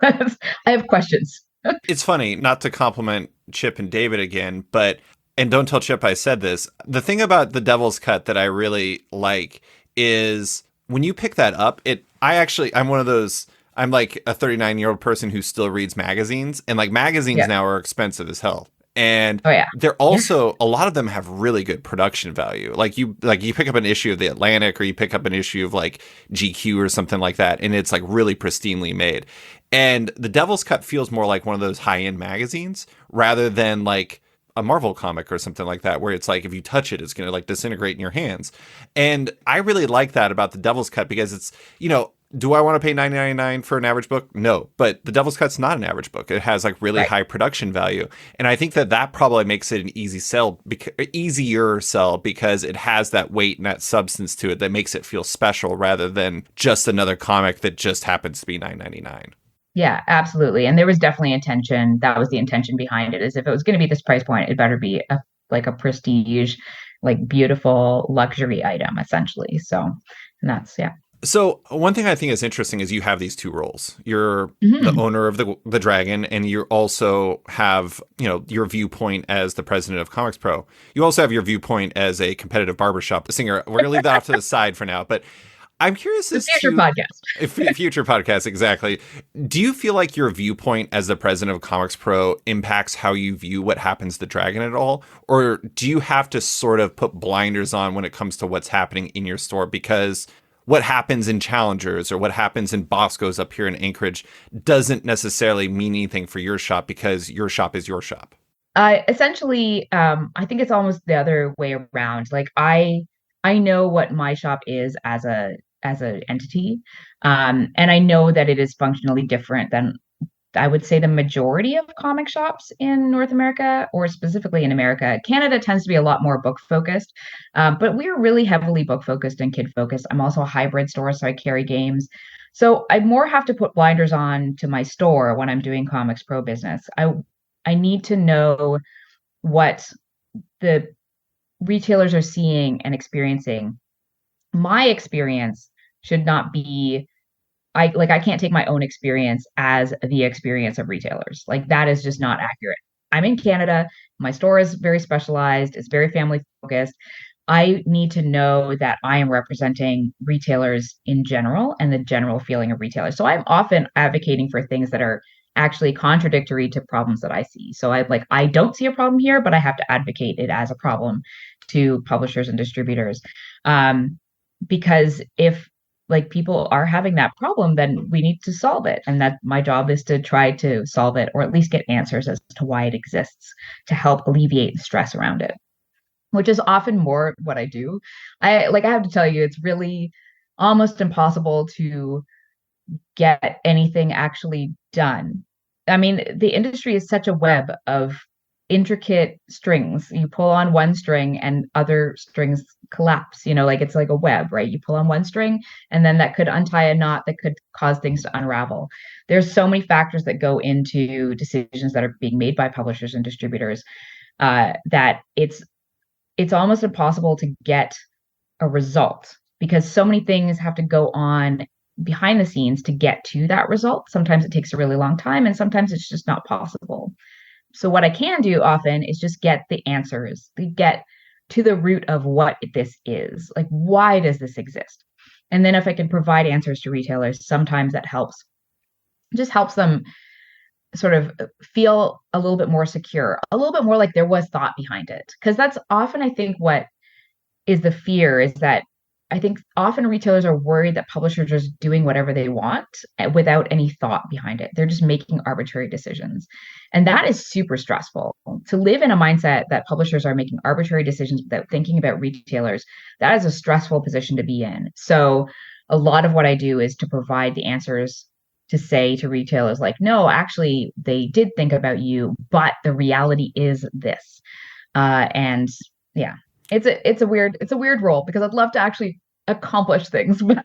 I have questions.
It's funny, not to compliment Chip and David again, but, and don't tell Chip I said this, the thing about the Devil's Cut that I really like is when you pick that up, I'm one of those, I'm like a 39-year-old person who still reads magazines, and like magazines
Yeah.
now are expensive as hell. And
Oh yeah.
they're also, a lot of them have really good production value. Like you pick up an issue of the Atlantic, or you pick up an issue of like GQ or something like that, and it's like really pristinely made. And the Devil's Cut feels more like one of those high-end magazines rather than like a Marvel comic or something like that, where it's like if you touch it, it's going to like disintegrate in your hands. And I really like that about the Devil's Cut because it's, do I want to pay $9.99 for an average book? No, but the Devil's Cut's not an average book. It has like really high production value, and I think that probably makes it an easier sell because it has that weight and that substance to it that makes it feel special rather than just another comic that just happens to be $9.99.
Yeah, absolutely. And there was definitely intention. That was the intention behind it. Is if it was going to be this price point, it better be like a prestige, like beautiful luxury item, essentially. So, and that's yeah.
So one thing I think is interesting is you have these two roles. You're the
Mhm.
owner of the Dragon, and you also have, your viewpoint as the president of Comics Pro. You also have your viewpoint as a competitive barbershop singer. We're gonna leave that off to the side for now, but I'm curious
The
as
future
to
podcast.
future podcast. Exactly. Do you feel like your viewpoint as the president of Comics Pro impacts how you view what happens to the Dragon at all? Or do you have to sort of put blinders on when it comes to what's happening in your store? Because what happens in Challengers or what happens in Bosco's up here in Anchorage doesn't necessarily mean anything for your shop because your shop is your shop.
Essentially, I think it's almost the other way around. Like I know what my shop is as a entity, and I know that it is functionally different than I would say the majority of comic shops in North America, or specifically in America. Canada tends to be a lot more book focused, but we're really heavily book focused and kid focused. I'm also a hybrid store, so I carry games. So I more have to put blinders on to my store when I'm doing Comics Pro business. I need to know what the retailers are seeing and experiencing. My experience should not be I can't take my own experience as the experience of retailers. Like that is just not accurate. I'm in Canada. My store is very specialized. It's very family focused. I need to know that I am representing retailers in general and the general feeling of retailers. So I'm often advocating for things that are actually contradictory to problems that I see. So I don't see a problem here, but I have to advocate it as a problem to publishers and distributors. Because if like people are having that problem, then we need to solve it. And that my job is to try to solve it or at least get answers as to why it exists to help alleviate the stress around it, which is often more what I do. I have to tell you, it's really almost impossible to get anything actually done. I mean, the industry is such a web of intricate strings. You pull on one string and other strings collapse, like it's like a web, right? You pull on one string and then that could untie a knot that could cause things to unravel. There's so many factors that go into decisions that are being made by publishers and distributors, that it's almost impossible to get a result because so many things have to go on behind the scenes to get to that result. Sometimes it takes a really long time and sometimes it's just not possible. So what I can do often is just get the answers, to get to the root of what this is. Like, why does this exist? And then if I can provide answers to retailers, sometimes that helps, just helps them sort of feel a little bit more secure, a little bit more like there was thought behind it. Because that's often, I think, what is the fear is that I think often retailers are worried that publishers are just doing whatever they want without any thought behind it. They're just making arbitrary decisions. And that is super stressful. To live in a mindset that publishers are making arbitrary decisions without thinking about retailers, that is a stressful position to be in. So a lot of what I do is to provide the answers to say to retailers like, no, actually they did think about you, but the reality is this. And yeah, it's a weird role because I'd love to actually accomplish things, but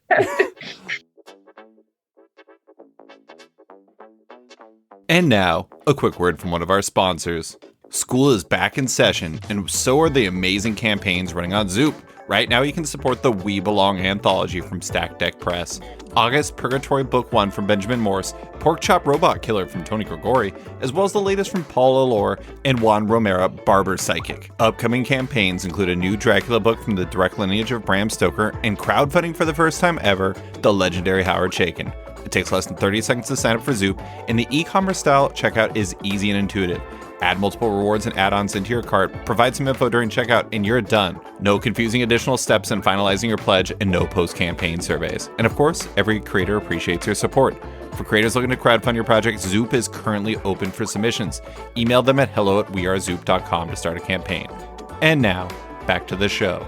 And now, a quick word from one of our sponsors. School is back in session, and so are the amazing campaigns running on Zoop. Right now, you can support the We Belong anthology from Stack Deck Press, August Purgatory Book 1 from Benjamin Morse, Pork Chop Robot Killer from Tony Gregori, as well as the latest from Paul Allore and Juan Romero, Barber Psychic. Upcoming campaigns include a new Dracula book from the direct lineage of Bram Stoker, and crowdfunding for the first time ever, the legendary Howard Chaykin. It takes less than 30 seconds to sign up for Zoop, and the e-commerce style checkout is easy and intuitive. Add multiple rewards and add-ons into your cart, provide some info during checkout, and you're done. No confusing additional steps in finalizing your pledge, and no post-campaign surveys. And of course, every creator appreciates your support. For creators looking to crowdfund your project, Zoop is currently open for submissions. Email them at hello@wearezoop.com to start a campaign. And now, back to the show.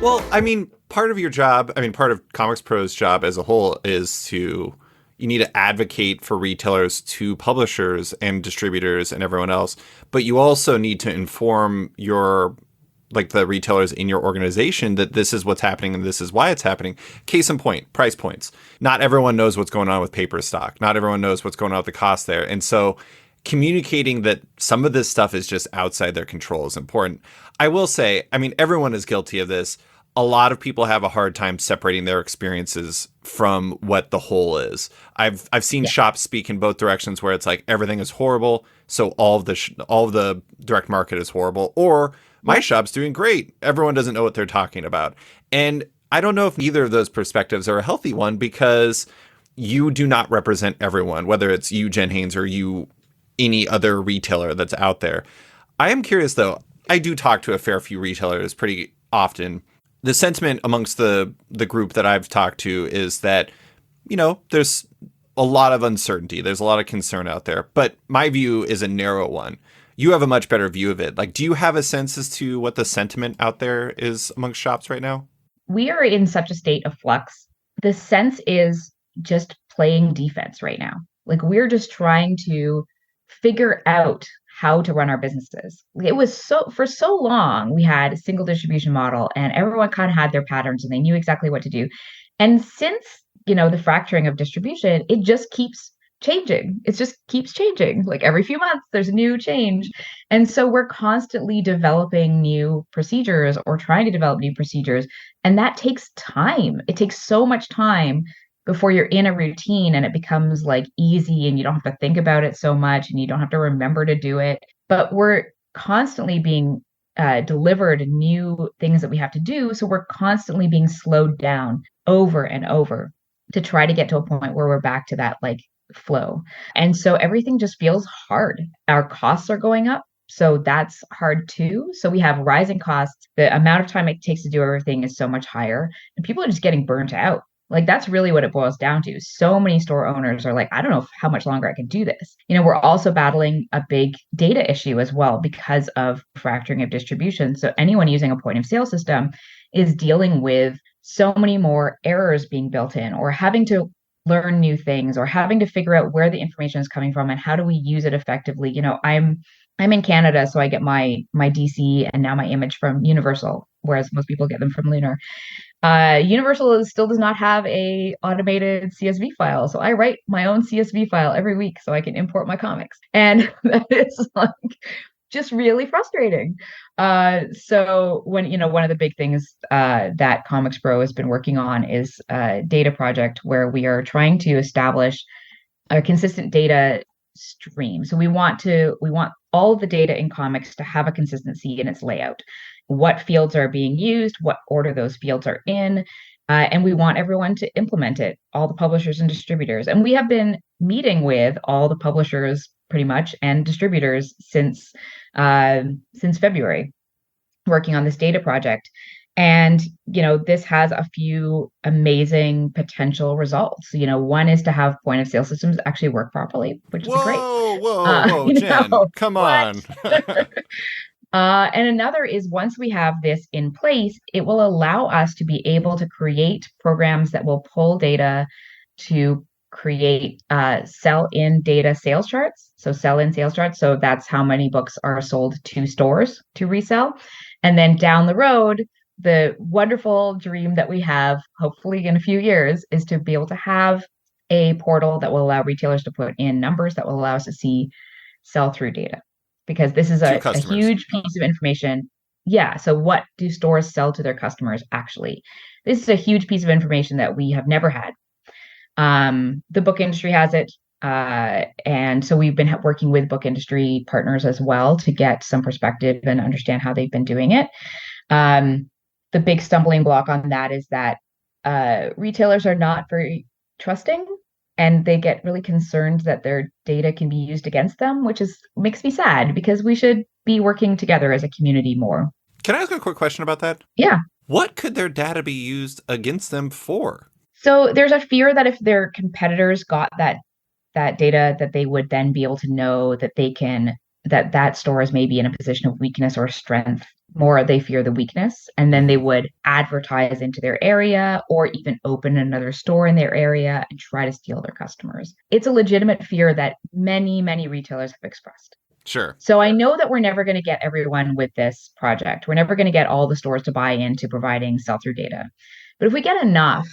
Well, I mean, part of your job, part of ComicsPRO's job as a whole is you need to advocate for retailers to publishers and distributors and everyone else, but you also need to inform the retailers in your organization that this is what's happening and this is why it's happening. Case in point, price points. Not everyone knows what's going on with paper stock. Not everyone knows what's going on with the cost there. And so communicating that some of this stuff is just outside their control is important. I will say, everyone is guilty of this. A lot of people have a hard time separating their experiences from what the whole is. I've seen shops speak in both directions where it's like everything is horrible, so all of the direct market is horrible, or my shop's doing great. Everyone doesn't know what they're talking about. And I don't know if either of those perspectives are a healthy one, because you do not represent everyone, whether it's you, Jenn Haines, or you, any other retailer that's out there. I am curious, though. I do talk to a fair few retailers pretty often. The sentiment amongst the group that I've talked to is that, there's a lot of uncertainty. There's a lot of concern out there. But my view is a narrow one. You have a much better view of it. Do you have a sense as to what the sentiment out there is amongst shops right now?
We are in such a state of flux. The sense is just playing defense right now. We're just trying to figure out how to run our businesses. It was for so long, we had a single distribution model and everyone kind of had their patterns and they knew exactly what to do. And since, the fracturing of distribution, it just keeps changing. It just keeps changing. Every few months, there's a new change. And so we're constantly developing new procedures or trying to develop new procedures. And that takes time. It takes so much time before you're in a routine and it becomes easy and you don't have to think about it so much and you don't have to remember to do it. But we're constantly being delivered new things that we have to do. So we're constantly being slowed down over and over to try to get to a point where we're back to that flow. And so everything just feels hard. Our costs are going up. So that's hard too. So we have rising costs. The amount of time it takes to do everything is so much higher and people are just getting burnt out. That's really what it boils down to. So many store owners are I don't know how much longer I can do this. We're also battling a big data issue as well because of fracturing of distribution. So anyone using a point of sale system is dealing with so many more errors being built in or having to learn new things or having to figure out where the information is coming from and how do we use it effectively. I'm in Canada, so I get my DC and now my image from Universal, whereas most people get them from Lunar. Universal still does not have a automated CSV file. So I write my own CSV file every week so I can import my comics. And that is just really frustrating. So when, one of the big things that ComicsPRO has been working on is a data project where we are trying to establish a consistent data stream. So we want all of the data in comics to have a consistency in its layout. What fields are being used, what order those fields are in, and we want everyone to implement it, all the publishers and distributors. And we have been meeting with all the publishers pretty much and distributors since February, working on this data project. And, this has a few amazing potential results. One is to have point of sale systems actually work properly, which is great.
Whoa, Jenn, come on.
And another is once we have this in place, it will allow us to be able to create programs that will pull data to create sell-in data sales charts. So sell-in sales charts. So that's how many books are sold to stores to resell. And then down the road, the wonderful dream that we have, hopefully in a few years, is to be able to have a portal that will allow retailers to put in numbers that will allow us to see sell-through data. Because this is
To
a
customers.
huge piece of information. Yeah. So what do stores sell to their customers actually? This is a huge piece of information that we have never had. The book industry has it. And so we've been working with book industry partners as well to get some perspective and understand how they've been doing it. The big stumbling block on that is that retailers are not very trusting, and they get really concerned that their data can be used against them, which is makes me sad because we should be working together as a community more.
Can I ask a quick question about that?
Yeah.
What could their data be used against them for?
So there's a fear that if their competitors got that data, that they would then be able to know that that store is maybe in a position of weakness or strength. More they fear the weakness, and then they would advertise into their area or even open another store in their area and try to steal their customers. It's a legitimate fear that many, many retailers have expressed.
Sure.
So I know that we're never going to get everyone with this project. We're never going to get all the stores to buy into providing sell-through data. But if we get enough,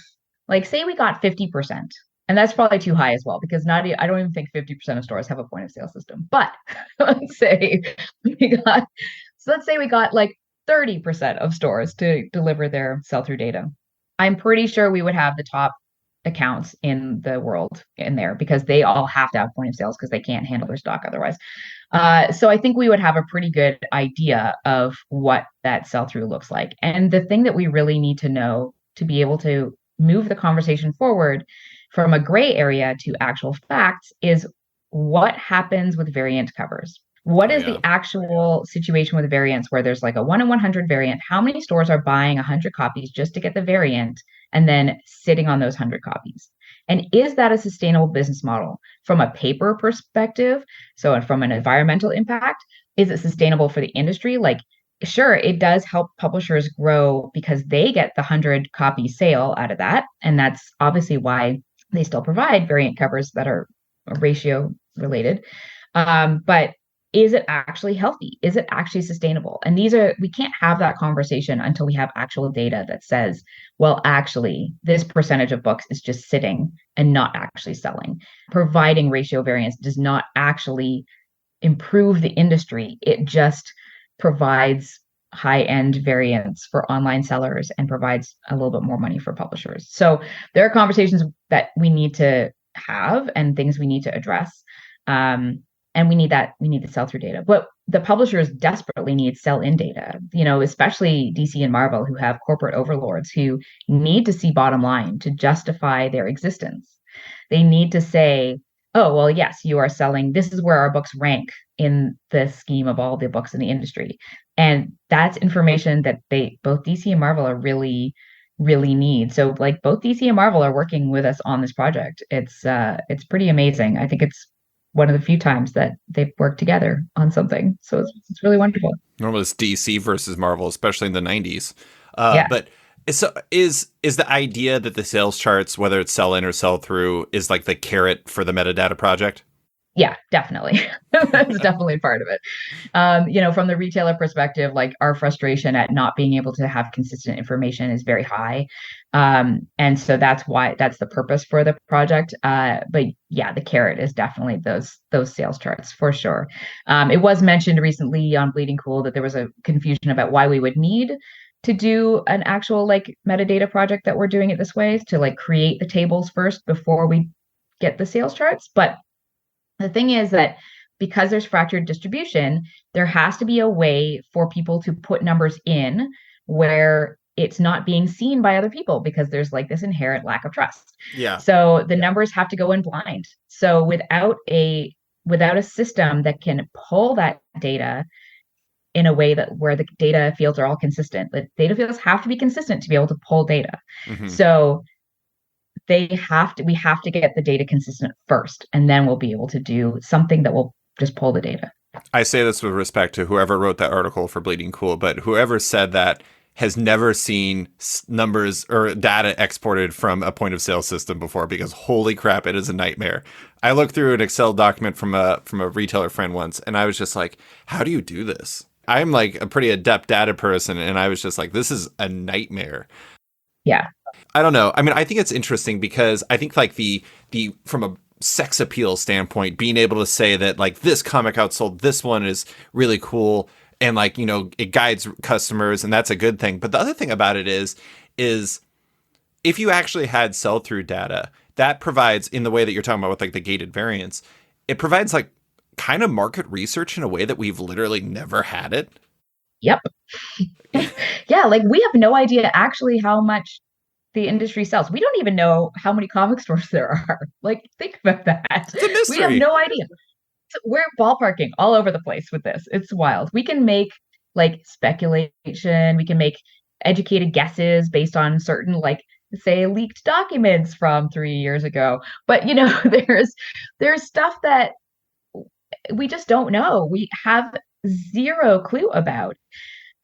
like say we got 50%, and that's probably too high as well, because I don't even think 50% of stores have a point of sale system. But let's say we got like 30% of stores to deliver their sell-through data. I'm pretty sure we would have the top accounts in the world in there because they all have to have point of sales because they can't handle their stock otherwise. So I think we would have a pretty good idea of what that sell-through looks like. And the thing that we really need to know to be able to move the conversation forward from a gray area to actual facts is what happens with variant covers. What is the actual situation with variants where there's like a 1 in 100 variant? How many stores are buying 100 copies just to get the variant and then sitting on those 100 copies? And is that a sustainable business model from a paper perspective? So from an environmental impact, is it sustainable for the industry? Like, sure, it does help publishers grow because they get the 100 copy sale out of that. And that's obviously why they still provide variant covers that are ratio related. But is it actually healthy? Is it actually sustainable? And we can't have that conversation until we have actual data that says, well, actually, this percentage of books is just sitting and not actually selling. Providing ratio variance does not actually improve the industry. It just provides high-end variance for online sellers and provides a little bit more money for publishers. So there are conversations that we need to have and things we need to address. And we need the sell-through data. But the publishers desperately need sell-in data, especially DC and Marvel, who have corporate overlords who need to see bottom line to justify their existence. They need to say, oh, well, yes, you are selling. This is where our books rank in the scheme of all the books in the industry. And that's information that both DC and Marvel are really, really need. So like both DC and Marvel are working with us on this project. It's pretty amazing. I think it's one of the few times that they've worked together on something. So it's really wonderful.
Normally it's DC versus Marvel, especially in the 90s.
Yeah.
But so is the idea that the sales charts, whether it's sell in or sell through, is like the carrot for the metadata project?
Yeah, definitely. That's definitely part of it. From the retailer perspective, like our frustration at not being able to have consistent information is very high. And so that's the purpose for the project. But yeah, the carrot is definitely those sales charts for sure. It was mentioned recently on Bleeding Cool that there was a confusion about why we would need to do an actual like metadata project that we're doing it this way, to like create the tables first before we get the sales charts. But the thing is that because there's fractured distribution, there has to be a way for people to put numbers in where it's not being seen by other people because there's like this inherent lack of trust.
Yeah.
So the numbers have to go in blind. So without a system that can pull that data in a way that where the data fields are all consistent, the data fields have to be consistent to be able to pull data.
Mm-hmm.
So we have to get the data consistent first, and then we'll be able to do something that will just pull the data.
I say this with respect to whoever wrote that article for Bleeding Cool, but whoever said that has never seen numbers or data exported from a point of sale system before because holy crap, it is a nightmare. I looked through an Excel document from a retailer friend once, and I was just like, how do you do this? I'm like a pretty adept data person, and I was just like, this is a nightmare.
Yeah.
I don't know. I mean, I think it's interesting because I think like the from a sex appeal standpoint, being able to say that like this comic outsold this one is really cool, and like, you know, it guides customers, and that's a good thing. But the other thing about it is if you actually had sell through data, that provides, in the way that you're talking about with like the gated variance, it provides like kind of market research in a way that we've literally never had it.
Yep. Yeah, like we have no idea actually how much the industry sells. We don't even know how many comic stores there are. Like, think about that.
It's a
We have
mystery.
no idea. So we're ballparking all over the place with this. It's wild. We can make like speculation, we can make educated guesses based on certain, like, say, leaked documents from 3 years ago. But you know, there's stuff that we just don't know. We have zero clue about.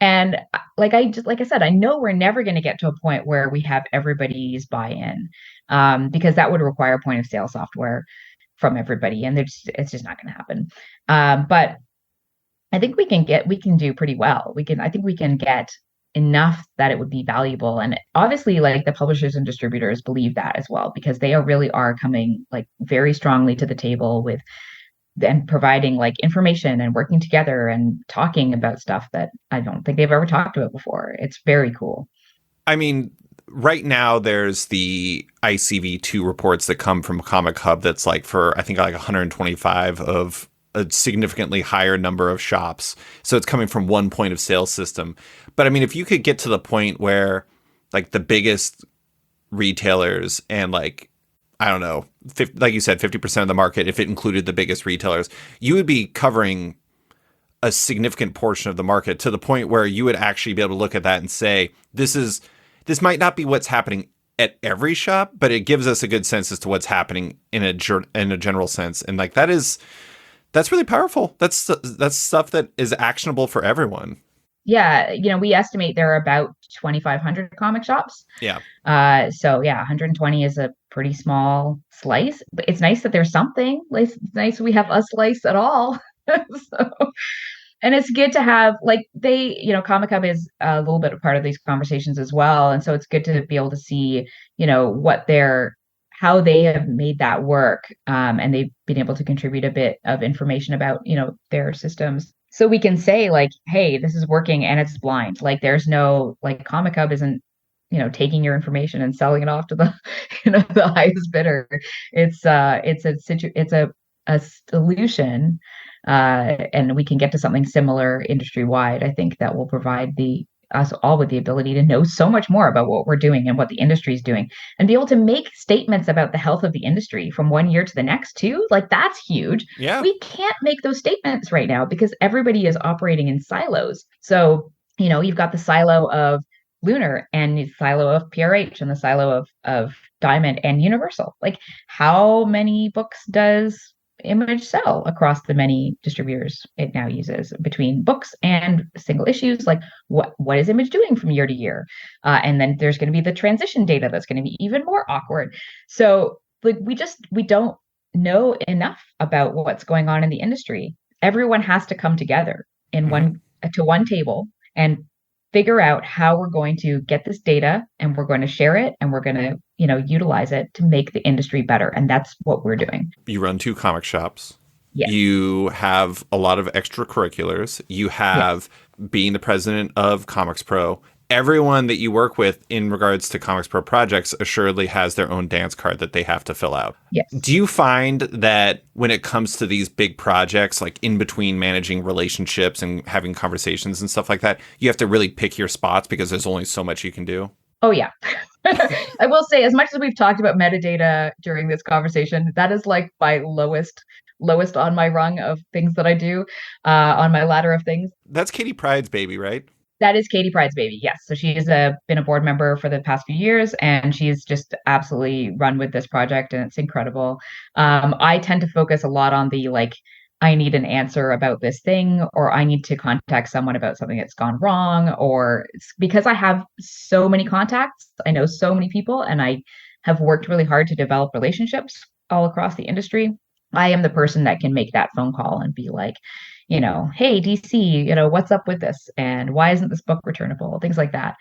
And like I said, I know we're never going to get to a point where we have everybody's buy-in, because that would require point of sale software from everybody, and it's just not going to happen. But I think we can do pretty well. I think we can get enough that it would be valuable, and obviously, like the publishers and distributors believe that as well, because they really are coming like very strongly to the table with and providing like information and working together and talking about stuff that I don't think they've ever talked about before. It's very cool.
I mean, right now there's the ICV2 reports that come from Comic Hub that's like for, I think, like 125 of a significantly higher number of shops. So it's coming from one point of sale system. But I mean, if you could get to the point where like the biggest retailers and like, I don't know, 50, like you said, 50% of the market, if it included the biggest retailers, you would be covering a significant portion of the market to the point where you would actually be able to look at that and say, this might not be what's happening at every shop, but it gives us a good sense as to what's happening in a general sense. And like that's really powerful. That's stuff that is actionable for everyone.
Yeah, you know, we estimate there are about 2,500 comic shops.
Yeah.
So yeah, 120 is a pretty small slice, but it's nice that there's something. Like, it's nice we have a slice at all. So, and it's good to have like Comic Hub is a little bit a part of these conversations as well, and so it's good to be able to see, how they have made that work, and they've been able to contribute a bit of information about their systems, so we can say like, hey, this is working and it's blind. Like, there's no, like, Comic Hub isn't taking your information and selling it off to the the highest bidder. It's a solution, and we can get to something similar industry wide. I think that will provide us all with the ability to know so much more about what we're doing and what the industry is doing, and be able to make statements about the health of the industry from one year to the next too. Like, that's huge.
Yeah.
We can't make those statements right now because everybody is operating in silos. So, you've got the silo of Lunar and the silo of PRH and the silo of Diamond and Universal. Like, how many books does Image sell across the many distributors it now uses between books and single issues? Like, what is Image doing from year to year? And then there's going to be the transition data that's going to be even more awkward. So like, we don't know enough about what's going on in the industry. Everyone has to come together in
Mm-hmm.
one table and figure out how we're going to get this data, and we're going to share it, and we're going to utilize it to make the industry better. And that's what we're doing.
You run two comic shops.
Yes.
You have a lot of extracurriculars. You have being the president of ComicsPRO. Everyone that you work with in regards to ComicsPRO projects assuredly has their own dance card that they have to fill out.
Yes.
Do you find that when it comes to these big projects, like in between managing relationships and having conversations and stuff like that, you have to really pick your spots because there's only so much you can do?
Oh, yeah. I will say, as much as we've talked about metadata during this conversation, that is like my lowest on my rung of things that I do, on my ladder of things.
That's Katie Pride's baby, right?
That is Katie Pride's baby. Yes. So she's been a board member for the past few years, and she's just absolutely run with this project, and it's incredible. I tend to focus a lot on the, like, I need an answer about this thing, or I need to contact someone about something that's gone wrong, or it's because I have so many contacts, I know so many people, and I have worked really hard to develop relationships all across the industry. I am the person that can make that phone call and be like, hey, DC, what's up with this? And why isn't this book returnable? Things like that.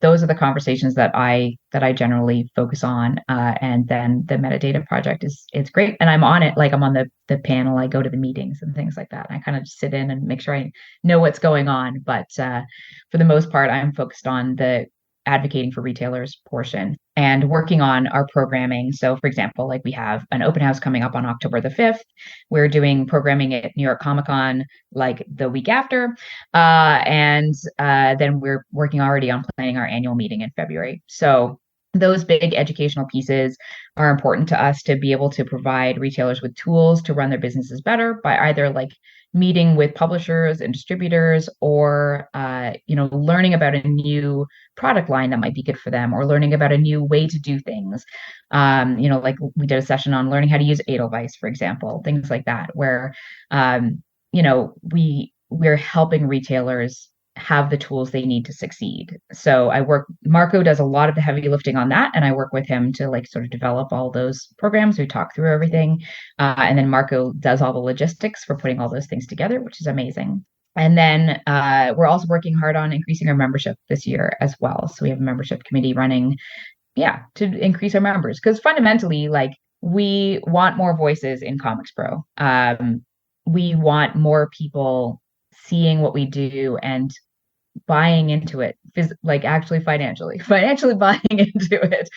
Those are the conversations that I generally focus on. And then the metadata project it's great. And I'm on it, like I'm on the panel, I go to the meetings and things like that. I kind of just sit in and make sure I know what's going on. But for the most part, I'm focused on the advocating for retailers portion and working on our programming. So, for example, like we have an open house coming up on October the 5th. We're doing programming at New York Comic Con like the week after. And then we're working already on planning our annual meeting in February. So, those big educational pieces are important to us to be able to provide retailers with tools to run their businesses better by either like meeting with publishers and distributors or learning about a new product line that might be good for them or learning about a new way to do things. Like we did a session on learning how to use Edelweiss, for example, things like that, where we're helping retailers have the tools they need to succeed. So Marco does a lot of the heavy lifting on that, and I work with him to like sort of develop all those programs. We talk through everything. And then Marco does all the logistics for putting all those things together, which is amazing. And then we're also working hard on increasing our membership this year as well. So we have a membership committee running, to increase our members. Because fundamentally, like we want more voices in ComicsPRO. We want more people seeing what we do and buying into it, like actually financially buying into it.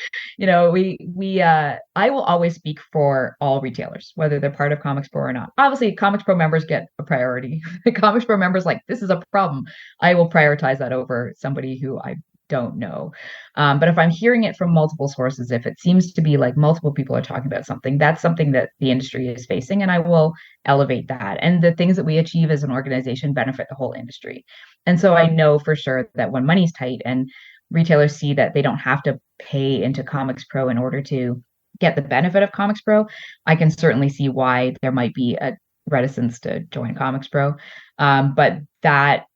I will always speak for all retailers, whether they're part of ComicsPRO or not. Obviously, ComicsPRO members get a priority. The ComicsPRO members like, this is a problem. I will prioritize that over somebody who I don't know. But if I'm hearing it from multiple sources, if it seems to be like multiple people are talking about something, that's something that the industry is facing, and I will elevate that. And the things that we achieve as an organization benefit the whole industry. And so I know for sure that when money's tight and retailers see that they don't have to pay into ComicsPRO in order to get the benefit of ComicsPRO, I can certainly see why there might be a reticence to join ComicsPRO. But that,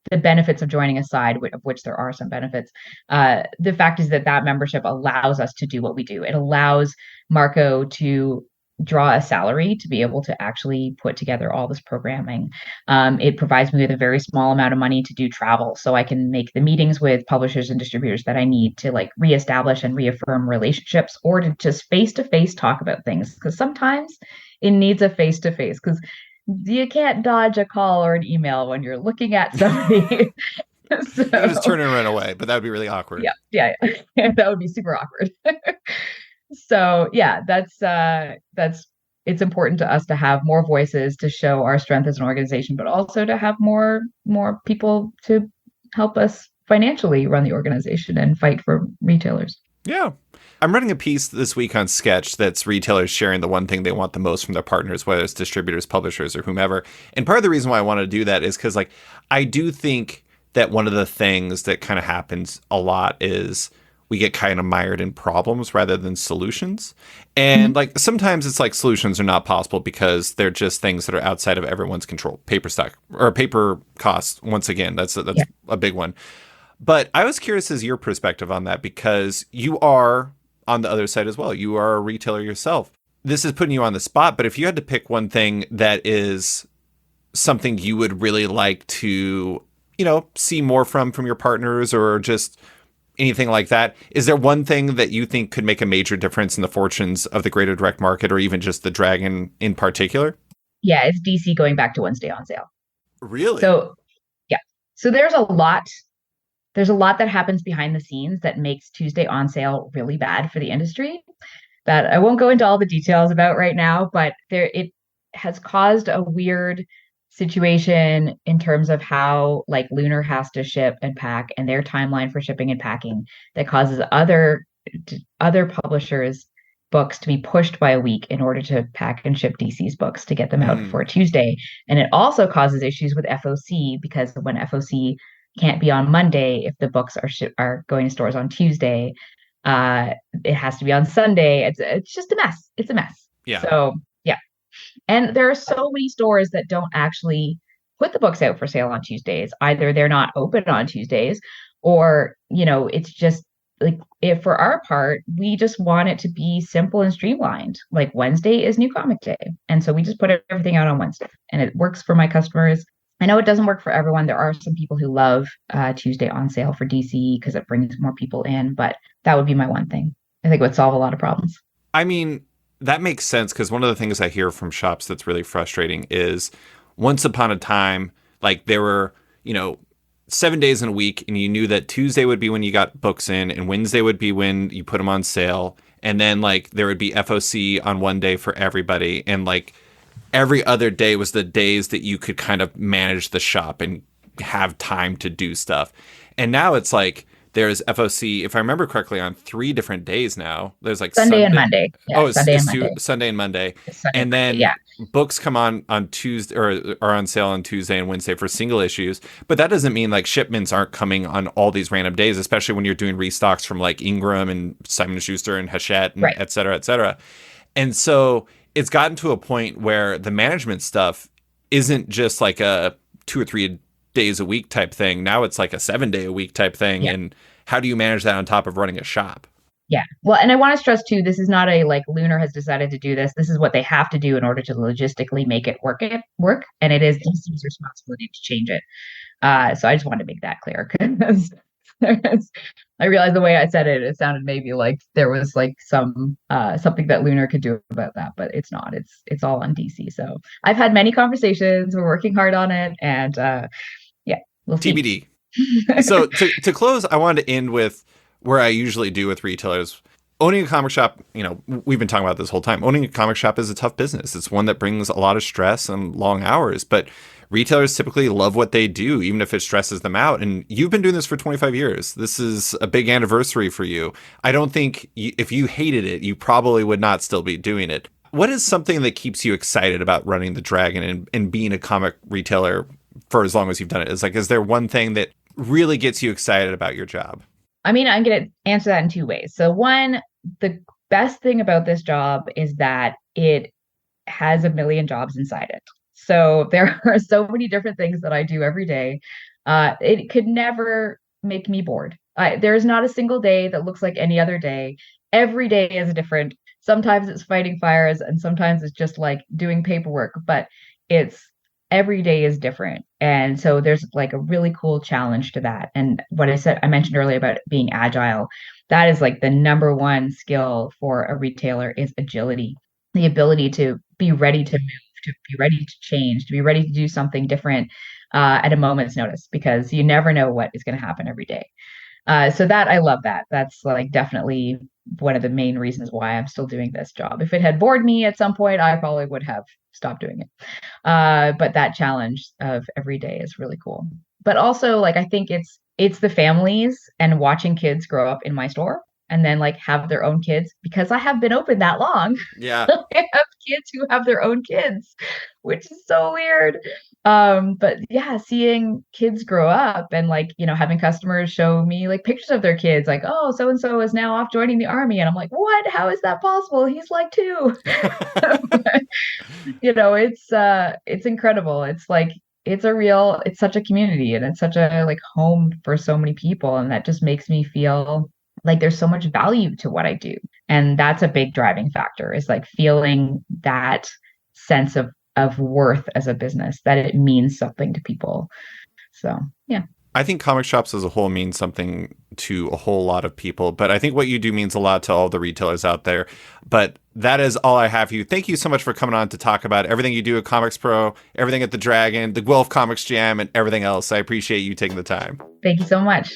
the benefits of joining aside, of which there are some benefits, the fact is that membership allows us to do what we do. It allows Marco to draw a salary to be able to actually put together all this programming. It provides me with a very small amount of money to do travel, so I can make the meetings with publishers and distributors that I need to like reestablish and reaffirm relationships, or to just face-to-face talk about things, because sometimes it needs a face-to-face, because you can't dodge a call or an email when you're looking at somebody.
So, you can just turn and run away, but that would be really awkward.
Yeah. That would be super awkward. So that's it's important to us to have more voices to show our strength as an organization, but also to have more people to help us financially run the organization and fight for retailers.
Yeah. I'm running a piece this week on Sketch that's retailers sharing the one thing they want the most from their partners, whether it's distributors, publishers, or whomever. And part of the reason why I want to do that is because, like, I do think that one of the things that kind of happens a lot is we get kind of mired in problems rather than solutions. And like sometimes it's like solutions are not possible because they're just things that are outside of everyone's control. Paper stock or paper costs. Once again, that's a big one. But I was curious as your perspective on that, because you are on the other side as well. You are a retailer yourself. This is putting you on the spot, but if you had to pick one thing that is something you would really like to, see more from your partners or just anything like that, is there one thing that you think could make a major difference in the fortunes of the greater direct market, or even just the Dragon in particular?
Yeah, it's DC going back to Wednesday on sale.
Really?
So, yeah. So there's a lot that happens behind the scenes that makes Tuesday on sale really bad for the industry that I won't go into all the details about right now, but it has caused a weird situation in terms of how like Lunar has to ship and pack and their timeline for shipping and packing that causes other publishers' books to be pushed by a week in order to pack and ship DC's books to get them out for Tuesday. And it also causes issues with FOC, because when FOC can't be on Monday, if the books are going to stores on Tuesday, it has to be on Sunday. It's just a mess. It's a mess.
Yeah.
So yeah. And there are so many stores that don't actually put the books out for sale on Tuesdays. Either they're not open on Tuesdays, or, it's just like, if for our part, we just want it to be simple and streamlined. Like Wednesday is New Comic Day. And so we just put everything out on Wednesday, and it works for my customers. I know it doesn't work for everyone. There are some people who love Tuesday on sale for DC because it brings more people in, but that would be my one thing. I think it would solve a lot of problems.
I mean, that makes sense, because one of the things I hear from shops that's really frustrating is once upon a time, like there were, 7 days in a week, and you knew that Tuesday would be when you got books in, and Wednesday would be when you put them on sale. And then like there would be FOC on one day for everybody. And like every other day was the days that you could kind of manage the shop and have time to do stuff. And now it's like, there's FOC, if I remember correctly, on 3 different days now. There's like
Sunday and Monday.
Yeah, oh, Sunday and Monday. Sunday and Monday. And then books come on Tuesday, or are on sale on Tuesday and Wednesday for single issues. But that doesn't mean like shipments aren't coming on all these random days, especially when you're doing restocks from like Ingram and Simon & Schuster and Hachette and et cetera, et cetera. And so it's gotten to a point where the management stuff isn't just like a 2 or 3 days a week type thing. Now it's like a 7-day a week type thing. Yeah. And how do you manage that on top of running a shop?
Yeah. Well, and I want to stress too, this is not a like Lunar has decided to do this. This is what they have to do in order to logistically make it work. And it is DC's responsibility to change it. So I just wanted to make that clear, because I realized the way I said it, it sounded maybe like there was like some something that Lunar could do about that, but it's not. It's all on DC. So I've had many conversations. We're working hard on it, and we'll see.
TBD. So to close, I wanted to end with where I usually do with retailers. Owning a comic shop, we've been talking about this whole time. Owning a comic shop is a tough business. It's one that brings a lot of stress and long hours, but retailers typically love what they do, even if it stresses them out. And you've been doing this for 25 years. This is a big anniversary for you. I don't think if you hated it, you probably would not still be doing it. What is something that keeps you excited about running the Dragon and being a comic retailer for as long as you've done it? Is there one thing that really gets you excited about your job?
I mean, I'm going to answer that in 2 ways. So one, the best thing about this job is that it has a million jobs inside it. So there are so many different things that I do every day. It could never make me bored. There is not a single day that looks like any other day. Every day is different. Sometimes it's fighting fires, and sometimes it's just like doing paperwork, but every day is different. And so there's like a really cool challenge to that. And what I mentioned earlier about being agile, that is like the number one skill for a retailer is agility, the ability to be ready to move, to be ready to change, to be ready to do something different at a moment's notice, because you never know what is going to happen every day. So that I love that. That's like definitely one of the main reasons why I'm still doing this job. If it had bored me at some point, I probably would have stopped doing it. But that challenge of every day is really cool. But also, like, I think it's the families and watching kids grow up in my store and then like have their own kids, because I have been open that long.
Yeah.
I have kids who have their own kids, which is so weird. But yeah, seeing kids grow up and like, having customers show me like pictures of their kids, like, oh, so and so is now off joining the army. And I'm like, what? How is that possible? He's like 2. But, it's incredible. It's like it's such a community, and it's such a like home for so many people. And that just makes me feel like there's so much value to what I do. And that's a big driving factor, is like feeling that sense of worth as a business, that it means something to people. So, yeah.
I think comic shops as a whole mean something to a whole lot of people, but I think what you do means a lot to all the retailers out there. But that is all I have for you. Thank you so much for coming on to talk about everything you do at ComicsPRO, everything at the Dragon, the Guelph Comics Jam, and everything else. I appreciate you taking the time.
Thank you so much.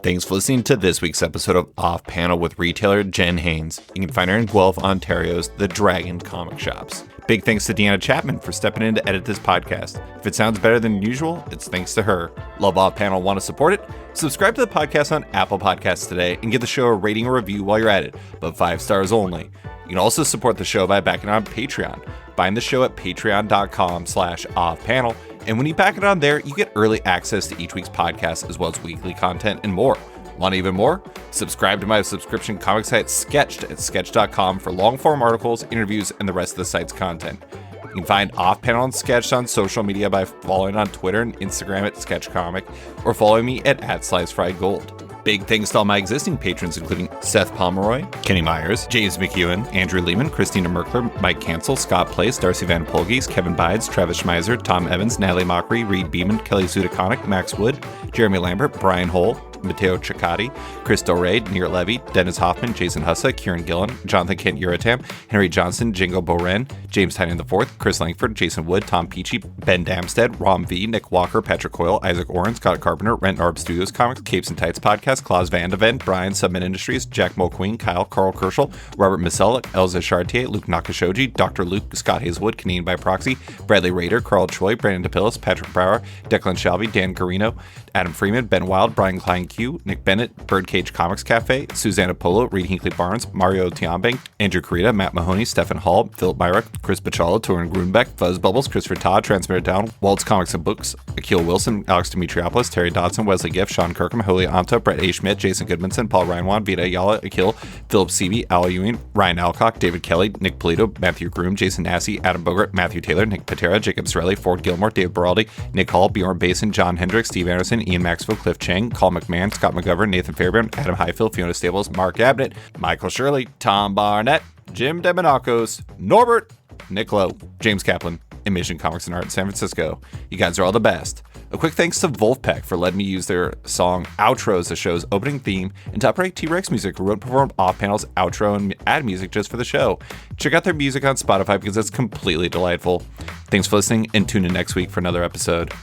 Thanks for listening to this week's episode of Off Panel with retailer Jenn Haines. You can find her in Guelph, Ontario's The Dragon Comic Shops. Big thanks to Deanna Chapman for stepping in to edit this podcast. If it sounds better than usual, it's thanks to her. Love Off Panel, want to support it? Subscribe to the podcast on Apple Podcasts today and give the show a rating or review while you're at it, but 5 stars only. You can also support the show by backing on Patreon. Find the show at patreon.com/offpanel. And when you back it on there, you get early access to each week's podcast, as well as weekly content and more. Want even more? Subscribe to my subscription comic site Sketched at sketch.com for long-form articles, interviews, and the rest of the site's content. You can find Off-Panel and Sketched on social media by following on Twitter and Instagram at SketchComic, or following me at @SliceFriedGold. Big thanks to all my existing patrons, including Seth Pomeroy, Kenny Myers, James McEwen, Andrew Lehman, Christina Merkler, Mike Cancel, Scott Place, Darcy Van Polges, Kevin Bides, Travis Schmeiser, Tom Evans, Natalie Mockery, Reed Beeman, Kelly Zudakonic, Max Wood, Jeremy Lambert, Brian Hole, Matteo Ciccati, Chris Del Rey, Nir Levy, Dennis Hoffman, Jason Hussa, Kieran Gillen, Jonathan Kent Uratam, Henry Johnson, Jingo Boren, James Tynan IV, Chris Langford, Jason Wood, Tom Peachy, Ben Damstead, Rom V, Nick Walker, Patrick Coyle, Isaac Oren, Scott Carpenter, Rent Arb Studios Comics, Capes and Tights Podcast, Klaus Van de Ven, Brian, Submit Industries, Jack Mulqueen, Kyle, Carl Kerschel, Robert Misell, Elza Chartier, Luke Nakashoji, Dr. Luke, Scott Hazelwood, Canadian by Proxy, Bradley Rader, Carl Choi, Brandon DePillis, Patrick Brower, Declan Shalvey, Dan Carino, Adam Freeman, Ben Wild, Brian Klein Q, Nick Bennett, Birdcage Comics Cafe, Susanna Polo, Reed Hinkley Barnes, Mario Tiambang, Andrew Carita, Matt Mahoney, Stefan Hall, Philip Myrick, Chris Bachala, Torin Grunbeck, Fuzz Bubbles, Christopher Todd, Transmitter Down, Waltz Comics and Books, Akil Wilson, Alex Dimitriopoulos, Terry Dodson, Wesley Giff, Sean Kirkham, Holy Anta, Brett A. Schmidt, Jason Goodmanson, Paul Reinwan, Vita Ayala, Akil, Philip Seavey, Al Ewing, Ryan Alcock, David Kelly, Nick Polito, Matthew Groom, Jason Massey, Adam Bogart, Matthew Taylor, Nick Patera, Jacob Sorelli, Ford Gilmore, Dave Baraldi, Nick Hall, Bjorn Basin, John Hendricks, Steve Anderson, Ian Maxwell, Cliff Chang, Carl McMahon, Scott McGovern, Nathan Fairbairn, Adam Highfield, Fiona Stables, Mark Abnett, Michael Shirley, Tom Barnett, Jim Demonakos, Norbert, Nick Lowe, James Kaplan, and Mission Comics and Art in San Francisco. You guys are all the best. A quick thanks to Wolfpack for letting me use their song Outro as the show's opening theme, and to Upright T-Rex Music, who wrote and performed Off-Panel's outro and ad music just for the show. Check out their music on Spotify because it's completely delightful. Thanks for listening, and tune in next week for another episode.